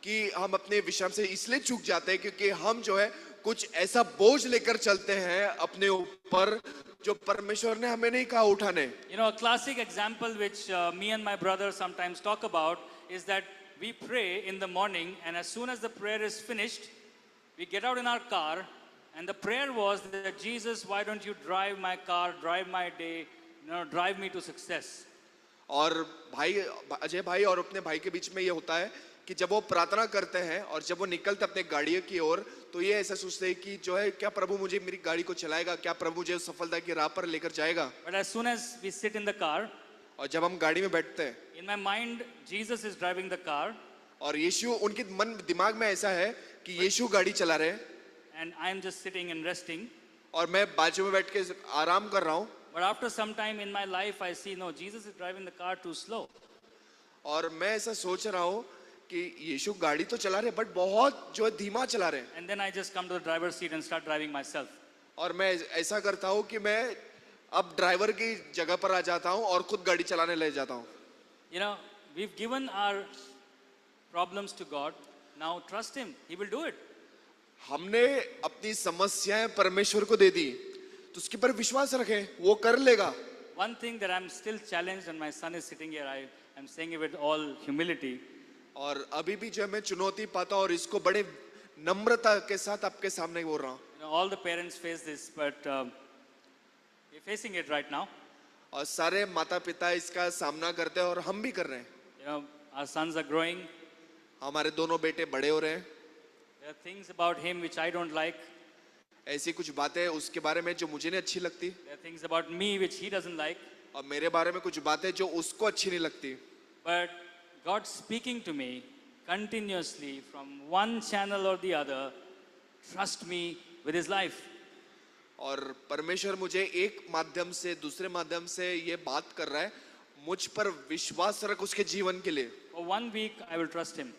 कि हम अपने विश्राम से इसलिए चूक जाते हैं क्योंकि हम जो है कुछ ऐसा बोझ लेकर चलते हैं अपने ऊपर जो परमेश्वर ने हमें नहीं कहा उठाने। You know, a classic example which me and my brother sometimes talk about is that we pray in the morning, and as soon as the prayer is finished, we get out in our car, and the prayer was that Jesus, why don't you drive my car, drive my day, you know, drive me to success. और भाई अजय भाई और अपने भाई के बीच में ये होता है कि जब वो प्रार्थना करते हैं और जब वो निकलते अपने गाड़ियों की ओर तो ये ऐसा सोचते हैं कि जो है क्या प्रभु मुझे मेरी गाड़ी को चलाएगा, क्या प्रभु मुझे सफलता की राह पर लेकर जाएगा। But as soon as we sit in the car, और जब हम गाड़ी में बैठते हैं in my mind, Jesus is driving the car, और यीशु उनके मन दिमाग में ऐसा है कि यीशु गाड़ी चला रहे हैं and I am just sitting and resting. और मैं बाजू में बैठ के आराम कर रहा हूँ। But after some time in my life, I see, no, Jesus is driving the car too slow. और मैं ऐसा सोच रहा हूँ कि यीशु गाड़ी तो चला रहे बट बहुत जो है धीमा चला रहे हैं। And then I just come to the driver's seat and start driving myself. और मैं ऐसा करता हूँ कि मैं अब ड्राइवर की जगह पर आ जाता हूँ और खुद गाड़ी चलाने ले जाता हूँ। You know, we've given our problems to God. Now trust Him. He will do it. हमने अपनी समस्याएं परमेश्वर को दे दी तो उसके पर विश्वास रखें, वो कर लेगा। One thing that I'm still challenged, and my son is sitting here, I'm saying it with all humility. और अभी भी जो है मैं चुनौती पाता हूँ और इसको बड़े नम्रता के साथ आपके सामने बोल रहा हूँ। You know, all the parents face this, but we're facing it right now. और सारे माता पिता इसका सामना करते हैं और हम भी कर रहे हैं। You know, our sons are growing. हमारे दोनों बेटे बड़े हो रहे हैं। There are things about him which I don't like. ऐसी कुछ बातें उसके बारे में जो मुझे नहीं अच्छी लगती There are things about me which he doesn't like. और मेरे बारे में कुछ बातें जो उसको अच्छी नहीं लगती। But God speaking to me continuously from one channel or the other, trust me with his life. और परमेश्वर मुझे एक माध्यम से दूसरे माध्यम से ये बात कर रहा है, मुझ पर विश्वास रख उसके जीवन के लिए। For 1 week, I will trust him.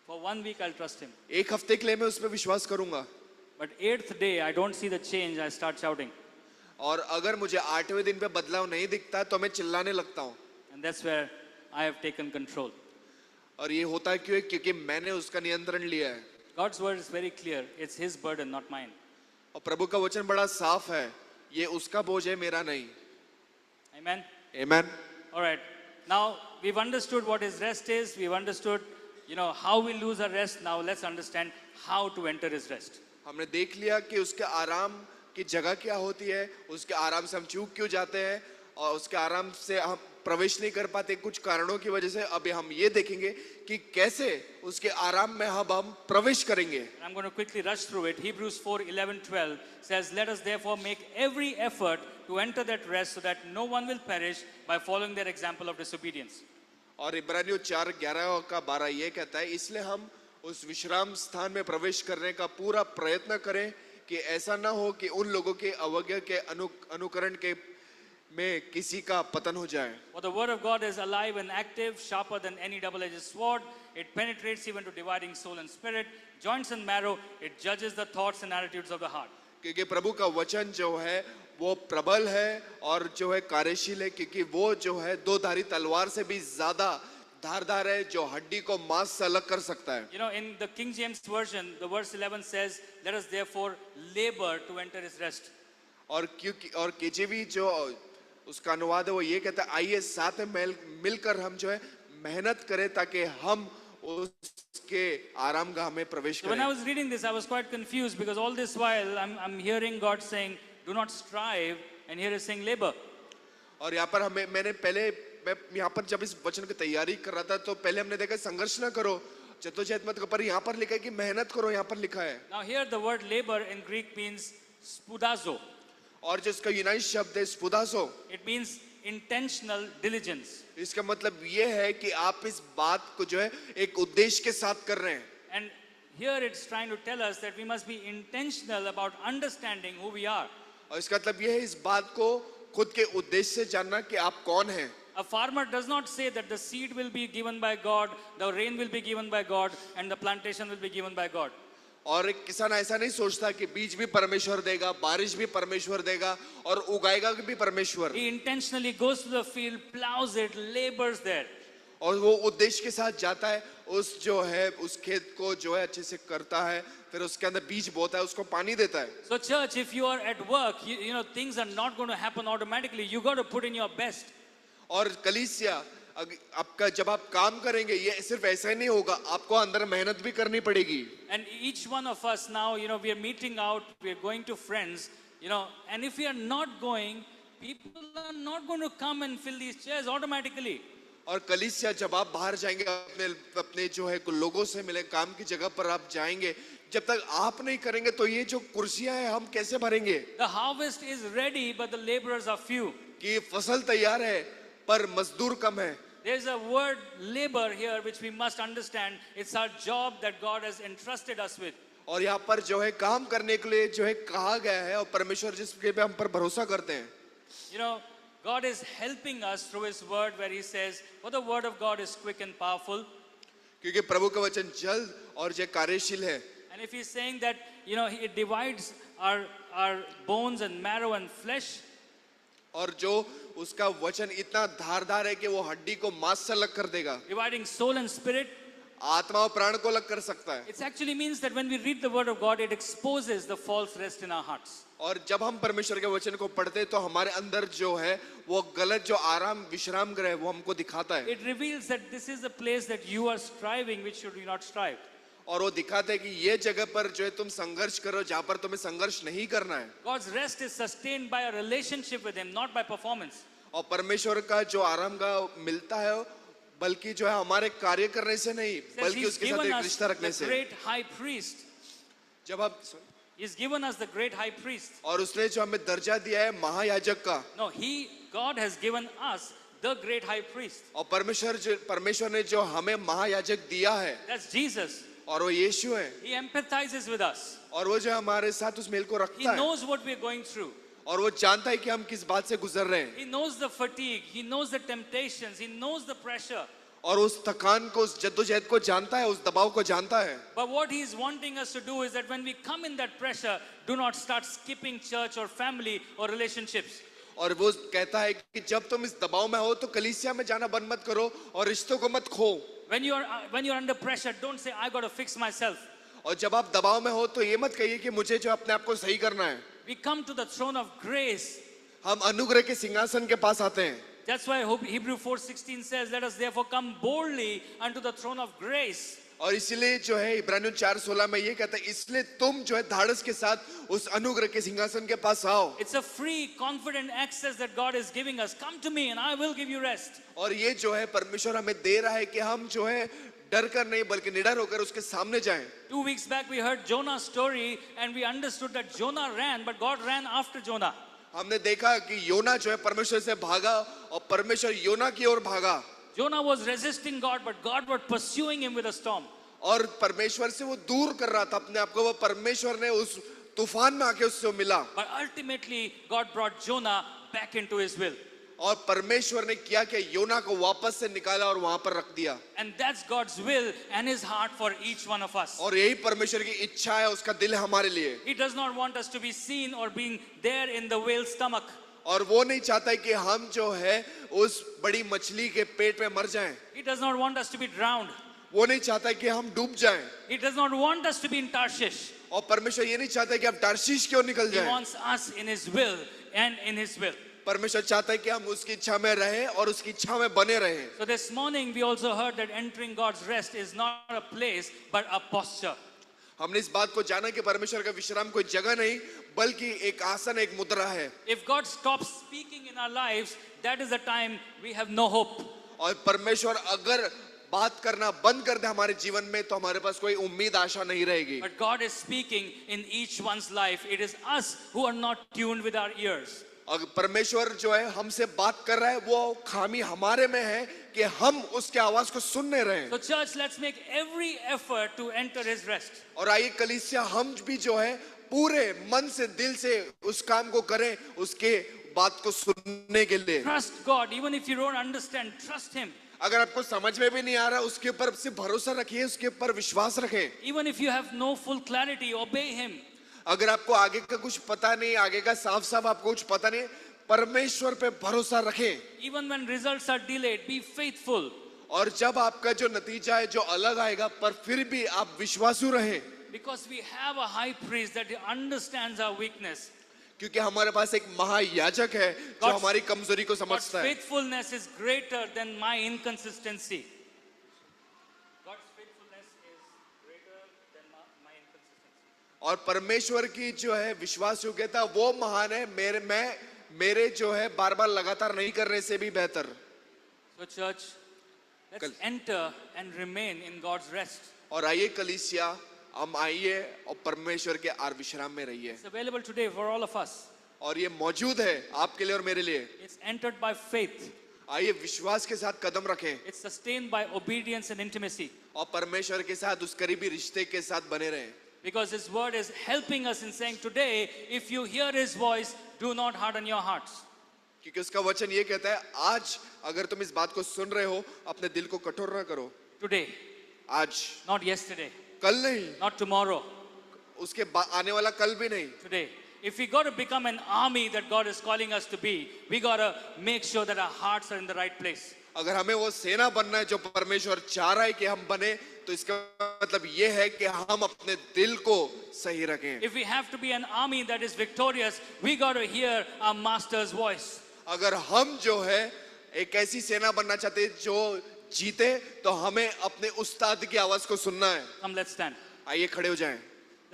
For 1 week, I'll trust him. एक हफ्ते के लिए मैं उस पर विश्वास करूंगा। But 8th day, I don't see the change, I start shouting. और अगर मुझे 8वें दिन पे बदलाव नहीं दिखता तो मैं चिल्लाने लगता हूँ। And that's where I have taken control. और ये होता है क्यों है? क्योंकि मैंने उसका नियंत्रण लिया है। God's word is very clear. It's his burden, not mine. और प्रभु का वचन बड़ा साफ है, ये उसका बोझ है, मेरा नहीं। Amen? Amen. All right. Now, we've understood what his rest is. We've understood, how we lose our rest. Now, let's understand how to enter his rest. हमने देख लिया कि उसके आराम की जगह क्या होती है, उसके आराम से हम चूक क्यों जाते हैं और उसके आराम से हम प्रवेश नहीं कर पाते कुछ कारणों की वजह से। अभी हम ये देखेंगे कि कैसे उसके आराम में हम प्रवेश करेंगे। I'm going to quickly rush through it. Hebrews 4:11-12 says, "Let us therefore make every effort to enter that rest so that no one will perish by following their example of disobedience." और इब्रानियों 4:11 का 12 ये कहता है, इसलिए हम उस विश्राम स्थान में प्रवेश करने का पूरा प्रयत्न करें कि ऐसा ना हो कि उन लोगों के अवज्ञा के अनुकरण के में किसी का पतन हो जाए। For the word of God is alive and active, sharper than any double-edged sword. It penetrates even to dividing soul and spirit, joints and marrow. It judges the thoughts and attitudes of the heart. क्योंकि प्रभु का वचन जो है वो प्रबल है और जो है कार्यशील है, क्योंकि वो जो है दो धारी तलवार से भी ज्यादा धारदार है, जो हड्डी को मांस से अलग कर सकता है। In the King James version, the verse 11 says, "Let us therefore labor to enter his rest." और केजेवी जो उसका अनुवाद है वो ये कहता है, आइए साथ में मिलकर हम जो है मेहनत करें ताकि हम उसके आरामगाह में प्रवेश So when I करें। was reading this, I was quite confused because all this while I'm hearing God saying, "Do not strive," and here is saying labor. और यहाँ पर मैं यहाँ पर जब इस वचन की तैयारी कर रहा था तो पहले हमने देखा संघर्ष ना करो, जद्दोजहद मत करो, पर यहाँ पर लिखा है कि मेहनत करो, यहाँ पर लिखा है। Now here the word labor in Greek means spudazo. और जो इसका यूनानी शब्द है स्पुदासो, It means intentional diligence. इसका मतलब ये है कि आप इस बात को जो है एक उद्देश्य के साथ कर रहे हैं। And here it's trying to tell us that we must be intentional about understanding who we are. और इसका मतलब ये है इस बात को खुद के उद्देश्य से जानना कि आप कौन हैं। A A farmer does not say that the seed will be given by God, the rain will be given by God, and the plantation will be given by God. और एक किसान ऐसा नहीं सोचता कि बीज भी परमेश्वर देगा, बारिश भी परमेश्वर देगा और उगाएगा भी परमेश्वर। He intentionally goes to the field, plows it, labors there. और वो उद्देश्य के साथ जाता है, उस जो है उस खेत को जो है अच्छे से करता है, फिर उसके अंदर बीज बोता है, उसको पानी देता है। So church, if you are at work, you know things are not going to happen automatically. You got to put in your best. और कलीसिया आपका जब आप काम करेंगे ये सिर्फ ऐसा ही नहीं होगा, आपको अंदर मेहनत भी करनी पड़ेगी। And each one of us now, you know, we are meeting out, we are going to friends, you know, and if we are not going, people are not going to come and fill these chairs automatically. और कलीसिया जब आप बाहर जाएंगे अपने अपने जो है लोगों से मिले, काम की जगह पर आप जाएंगे, जब तक आप नहीं करेंगे तो ये जो कुर्सियां हैं हम कैसे भरेंगे? The harvest is ready, but the laborers are few. कि फसल तैयार है पर मजदूर कम है। There's a word labor here which we must understand. It's our job that God has entrusted us with. और यहाँ पर जो है काम करने के लिए जो है कहा गया है और परमेश्वर जिसके पे हम पर भरोसा करते हैं। You know, God is helping us through His word where He says, for the word of God is quick and powerful. क्योंकि प्रभु का वचन जल्द और जो कार्यशील है। And if He's saying that, you know, it divides our bones and marrow and flesh. और जो उसका वचन इतना धारदार है कि वो हड्डी को मांस से अलग कर देगा, Dividing soul and spirit. आत्मा और प्राण को अलग कर सकता है। It actually means that when we read the word of God, it exposes the false rest in our hearts. और जब हम परमेश्वर के वचन को पढ़ते हैं तो हमारे अंदर जो है वो गलत जो आराम विश्राम गृह है वो हमको दिखाता है। It reveals that this is the place that you are striving, which should you not strive. और वो दिखाता है कि ये जगह पर जो है तुम संघर्ष करो जहाँ पर तुम्हें संघर्ष नहीं करना है। God's rest is sustained by a relationship with Him, not by performance. और परमेश्वर का जो आराम का मिलता है बल्कि जो है हमारे कार्य करने से नहीं, Says बल्कि He's उसके साथ given एक us रिश्ता रखने the से। great high priest. जब आप He's given us the great high priest. और उसने जो हमें दर्जा दिया है महायाजक का, No, God has given us the great high priest. और परमेश्वर ने जो हमें महायाजक दिया है That's Jesus. और वो यीशु है, He empathizes with us. और वो जो हमारे साथ उस मेल को He रखता है knows what we're going through. और वो जानता है कि हम किस बात से गुजर रहे हैं He knows the fatigue. He knows the temptations. He knows the pressure. और उस थकान को, उस जद्दोजहद को जानता है, उस दबाव को जानता है। But what He's wanting us to do is that when we come in that pressure, do not start skipping church or family or relationships. और वो कहता है कि जब तुम इस दबाव में हो तो कलीसिया में जाना बंद मत करो और रिश्तों को मत खो। When you're under pressure, don't say, I got to fix myself. और जब आप दबाव में हो तो ये मत कहिए कि मुझे जो अपने आप को सही करना है। We come to the throne of grace. हम अनुग्रह के सिंहासन के पास आते हैं। That's why Hebrew 4:16 says, let us therefore come boldly unto the throne of grace. और इसलिए जो है इब्रानियों 4:16 में ये कहता है इसलिए तुम जो है धाड़स के साथ उस अनुग्रह के सिंहासन के पास आओ। It's a free, confident access that God is giving us. Come to me and I will give you rest. और ये जो है परमेश्वर हमें दे रहा है कि हम जो है डर कर नहीं बल्कि निडर होकर उसके सामने जाएं। 2 weeks back we heard Jonah's story and we understood that Jonah ran, but God ran after Jonah. हमने देखा कि योना जो है परमेश्वर से भागा और परमेश्वर योना की ओर भागा। Jonah was resisting God, but God was pursuing him with a storm. और परमेश्वर से वो दूर कर रहा था अपने आप को, वो परमेश्वर ने उस तूफान में आके उससे मिला। But ultimately God brought Jonah back into His will. और परमेश्वर ने किया कि योना को वापस से निकाला और वहां पर रख दिया। And that's God's will and His heart for each one of us. और यही परमेश्वर की इच्छा है, उसका दिल है हमारे लिए। He does not want us to be seen or being there in the whale's stomach. और वो नहीं चाहता है कि हम जो है उस बड़ी मछली के पेट में मर जाएं। He does not want us to be drowned. वो नहीं चाहता है कि हम डूब जाएं। He does not want us to be in Tarshish. और परमेश्वर ये नहीं चाहता है कि आप टार्शीश क्यों निकल He जाएं। wants us in His will and in His will. परमेश्वर चाहता है कि हम उसकी इच्छा में रहें और उसकी इच्छा में बने रहें। So this morning we also heard that entering God's rest is not a place but a posture. हमने इस बात को जाना कि परमेश्वर का विश्राम कोई जगह नहीं बल्कि एक आसन, एक मुद्रा है। If God stops speaking in our lives, that is the time we have no hope. और परमेश्वर अगर बात करना बंद कर दे हमारे जीवन में तो हमारे पास कोई उम्मीद आशा नहीं रहेगी। But God is speaking in each one's life. It is us who are not tuned with our ears. अगर परमेश्वर जो है हमसे बात कर रहा है वो खामी हमारे में है कि हम उसके आवाज को सुनने रहे। So church, let's make every effort to enter His rest. और आइए कलीसिया हम भी जो है पूरे मन से दिल से उस काम को करें, उसके बात को सुनने के लिए। Trust God. Even if you don't understand, trust Him. अगर आपको समझ में भी नहीं आ रहा, उसके ऊपर सिर्फ भरोसा रखिए, उसके ऊपर विश्वास रखें। Even if you have no full clarity, obey Him. अगर आपको आगे का कुछ पता नहीं, आगे का साफ साफ आपको कुछ पता नहीं, परमेश्वर पे भरोसा रखें। Even when results are delayed, be faithful. और जब आपका जो नतीजा है जो अलग आएगा, पर फिर भी आप विश्वासु रहें, Because we have a high priest that understands our weakness. क्योंकि हमारे पास एक महायाजक है जो God's- हमारी कमजोरी को God's समझता है। faithfulness is greater than my inconsistency. God's faithfulness is greater than my inconsistency. और परमेश्वर की जो है विश्वास योग्यता वो महान है, मेरे जो है बार बार लगातार नहीं करने से भी बेहतर। So church, let's enter and remain in God's rest. और आइए कलीसिया, हम आइए और परमेश्वर के आर विश्राम में रहिए। It's available today for all of us. और ये मौजूद है आपके लिए और मेरे लिए। It's entered by faith. आइए विश्वास के साथ कदम रखें It's sustained by obedience and intimacy. और परमेश्वर के साथ उस करीबी रिश्ते के साथ बने रहें। Because His word is helping us in saying today, if you hear His voice, do not harden your hearts. क्योंकि उसका वचन ये कहता है, आज अगर तुम इस बात को सुन रहे हो, अपने दिल को कठोर ना करो। Today, आज, not yesterday, कल नहीं, not tomorrow. उसके आने वाला कल भी नहीं। Today. If we got to become an army that God is calling us to be, we got to make sure that our hearts are in the right place. अगर हमें वो सेना बनना है जो परमेश्वर चाह रहा है कि हम बने, तो इसका मतलब ये है कि हम अपने दिल को सही रखें। If we have to be an army that is victorious, we got to hear our master's voice. अगर हम जो है एक ऐसी सेना बनना चाहते हैं जो जीते, तो हमें अपने उस्ताद की आवाज को सुनना है। Come, let's stand. आइए खड़े हो जाएं।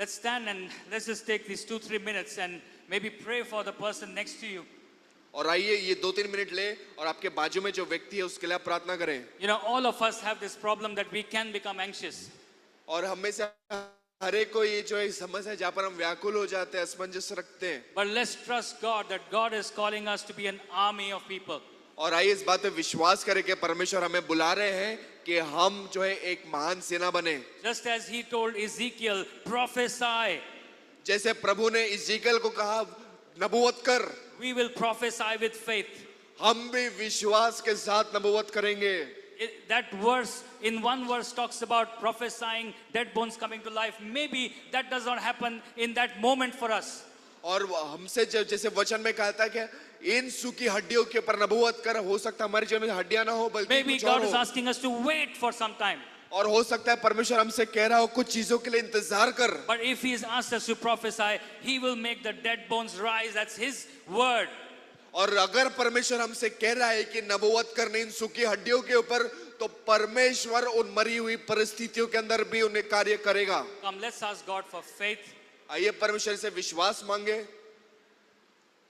Let's stand and let's just take these 2-3 minutes and maybe pray for the person next to you. और आइए ये 2-3 मिनट ले और आपके बाजू में जो व्यक्ति है उसके लिए आप प्रार्थना करें। You know, all of us have this problem that we can become anxious. और हम में से हर एक को ये जो एक समस्या है जहाँ पर हम व्याकुल हो जाते हैं, असमंजस रखते हैं। But let's trust God that God is calling us to be an army of people. और आइए इस बात पे विश्वास करें कि परमेश्वर हमें बुला रहे हैं कि हम जो है एक महान सेना बने। Just as He told Ezekiel, prophesy. जैसे प्रभु ने इज़ीकियल को कहा, नबूवत कर, We will prophesy with faith. हम भी विश्वास के साथ नबूवत करेंगे। That verse in one verse talks about prophesying dead bones coming to life. Maybe that does not happen in that moment for us. और हमसे जैसे वचन में कहा था कि इन सूखी हड्डियों के ऊपर नबूवत कर, हो सकता है हमारे जीवन में हड्डियां ना हो बल्कि Maybe कुछ God और is हो। asking us to wait for some time. और हो सकता है परमेश्वर हमसे कह रहा हो कुछ चीजों के लिए इंतजार कर। But if He has asked us to prophesy, He will make the dead bones rise. That's His word. और अगर परमेश्वर हमसे कह रहा है कि नबूवत करने इन सूखी हड्डियों के ऊपर, तो परमेश्वर उन मरी हुई परिस्थितियों के अंदर भी उन्हें कार्य करेगा। Come, let's ask God for faith. आइए परमेश्वर से विश्वास मांगे।